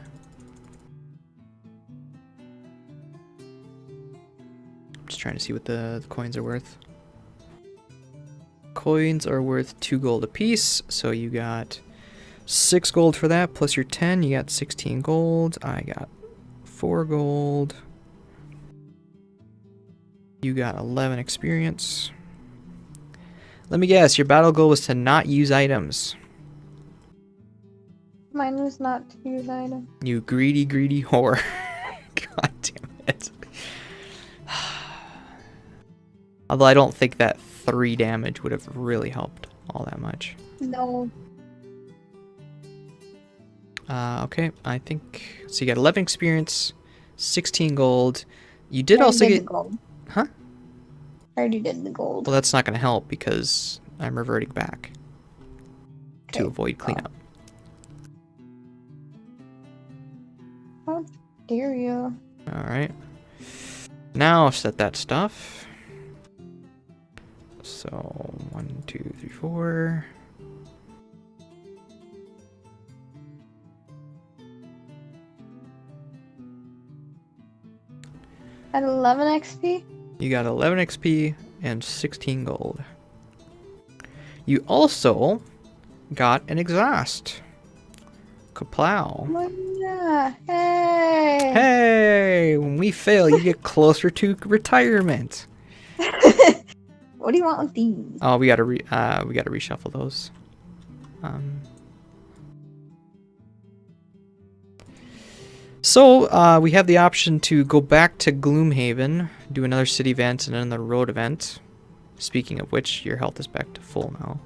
Just trying to see what the coins are worth. Coins are worth 2 gold apiece, so you got 6 gold for that, plus your 10, you got 16 gold. I got 4 gold. You got 11 experience. Let me guess, your battle goal was to not use items. Mine was not to use items. You greedy, greedy whore. God damn it. Although I don't think that 3 damage would have really helped all that much. No. Okay, I think... So you got 11 experience, 16 gold. You did also get... Gold. Huh? I already did the gold. Well, that's not going to help because I'm reverting back to avoid cleanup. How dare you? Alright. Now set that stuff. So, 1, 2, 3, 4... At 11 XP? You got 11 XP and 16 gold. You also got an exhaust. Kaplow. Yeah. Hey! Hey! When we fail, you get closer to retirement. What do you want with these? Oh, we gotta reshuffle those. So, we have the option to go back to Gloomhaven, do another city event and another road event. Speaking of which, your health is back to full now.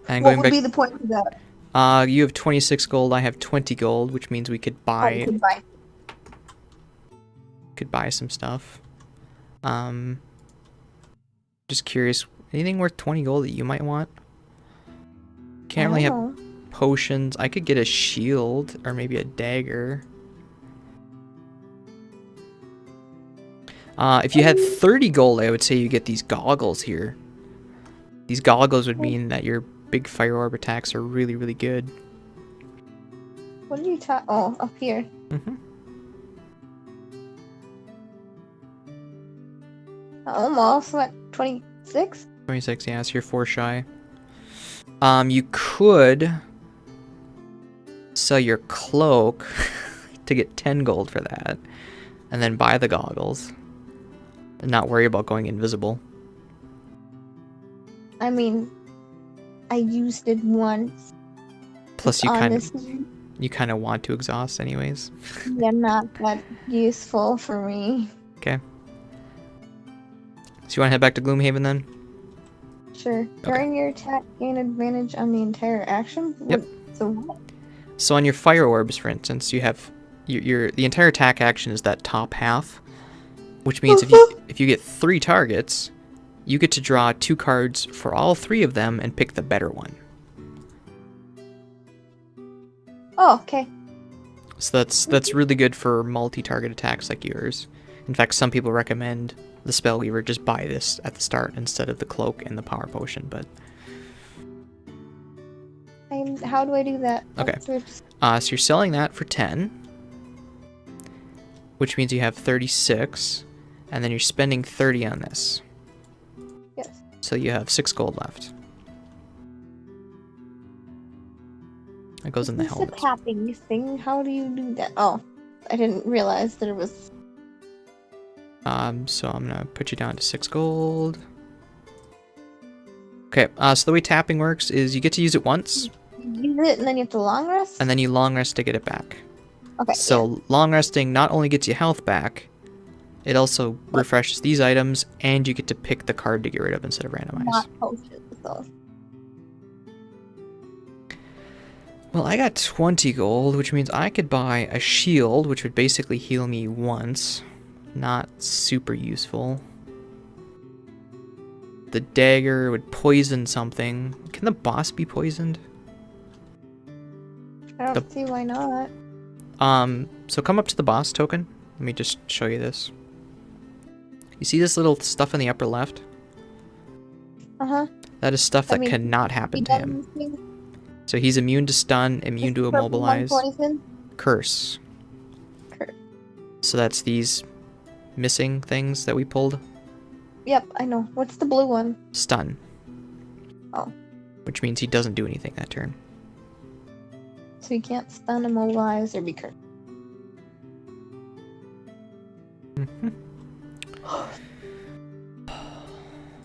And what would be the point of that? You have 26 gold, I have 20 gold, which means we could buy... Could buy some stuff. Just curious, anything worth 20 gold that you might want? Can't really have potions. I could get a shield or maybe a dagger. If you had 30 gold, I would say you get these goggles here. These goggles would mean that your big fire orb attacks are really, really good. What did you talk? Oh, up here. Mm-hmm. Almost. What? 26? 26, yeah, so you're 4 shy. You could sell your cloak to get 10 gold for that, and then buy the goggles, and not worry about going invisible. I mean, I used it once. Plus, you kind of want to exhaust anyways. Yeah, not that useful for me. Okay. So you want to head back to Gloomhaven then? Sure. During your attack, gain advantage on the entire action? Yep. So what? So on your fire orbs, for instance, you have the entire attack action is that top half, which means if you get 3 targets, you get to draw 2 cards for all 3 of them and pick the better one. Oh, okay. So that's really good for multi-target attacks like yours. In fact, some people recommend the Spellweaver just buy this at the start instead of the cloak and the power potion, but I'm how do I do that? Okay. So you're selling that for 10, which means you have 36, and then you're spending 30 on this. Yes. So you have 6 gold left. That goes in the helmet. It's a tapping thing. How do you do that? Oh, I didn't realize that it was. So I'm gonna put you down to 6 gold. Okay. So the way tapping works is you get to use it once. You use it and then you have to long rest. And then you long rest to get it back. Okay. So long resting not only gets you health back, it also refreshes these items, and you get to pick the card to get rid of instead of randomize. Not potions though. Well, I got 20 gold, which means I could buy a shield, which would basically heal me once. Not super useful. The dagger would poison something. Can the boss be poisoned? I don't see why not. So come up to the boss token. Let me just show you this. You see this little stuff in the upper left? Uh-huh. That is stuff that cannot happen to him. So he's immune to stun, immune to immobilize. Poison? Curse. So that's these missing things that we pulled. Yep, I know. What's the blue one? Stun. Oh. Which means he doesn't do anything that turn. So you can't stun, immobilize, or be cursed.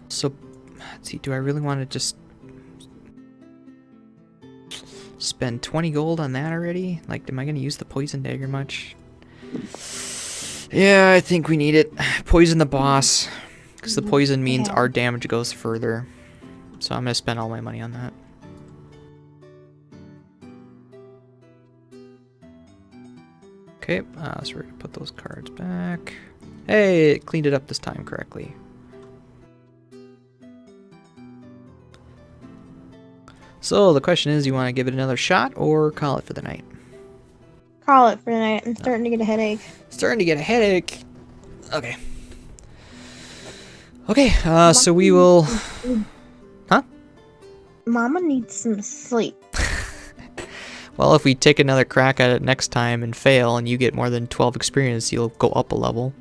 So, let's see, do I really want to just spend 20 gold on that already? Like, am I going to use the poison dagger much? Yeah, I think we need it. Poison the boss, because the poison means our damage goes further. So I'm going to spend all my money on that. Okay, so we're going to put those cards back. Hey, it cleaned it up this time correctly. So the question is, you want to give it another shot or call it for the night? Call it for the night. I'm starting to get a headache. Starting to get a headache. Okay. Okay, so we will... Huh? Mama needs some sleep. Well, if we take another crack at it next time and fail and you get more than 12 experience, you'll go up a level.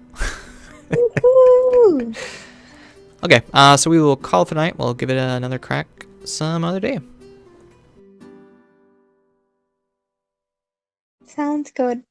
Okay, so we will call it for the night. We'll give it another crack some other day. Sounds good.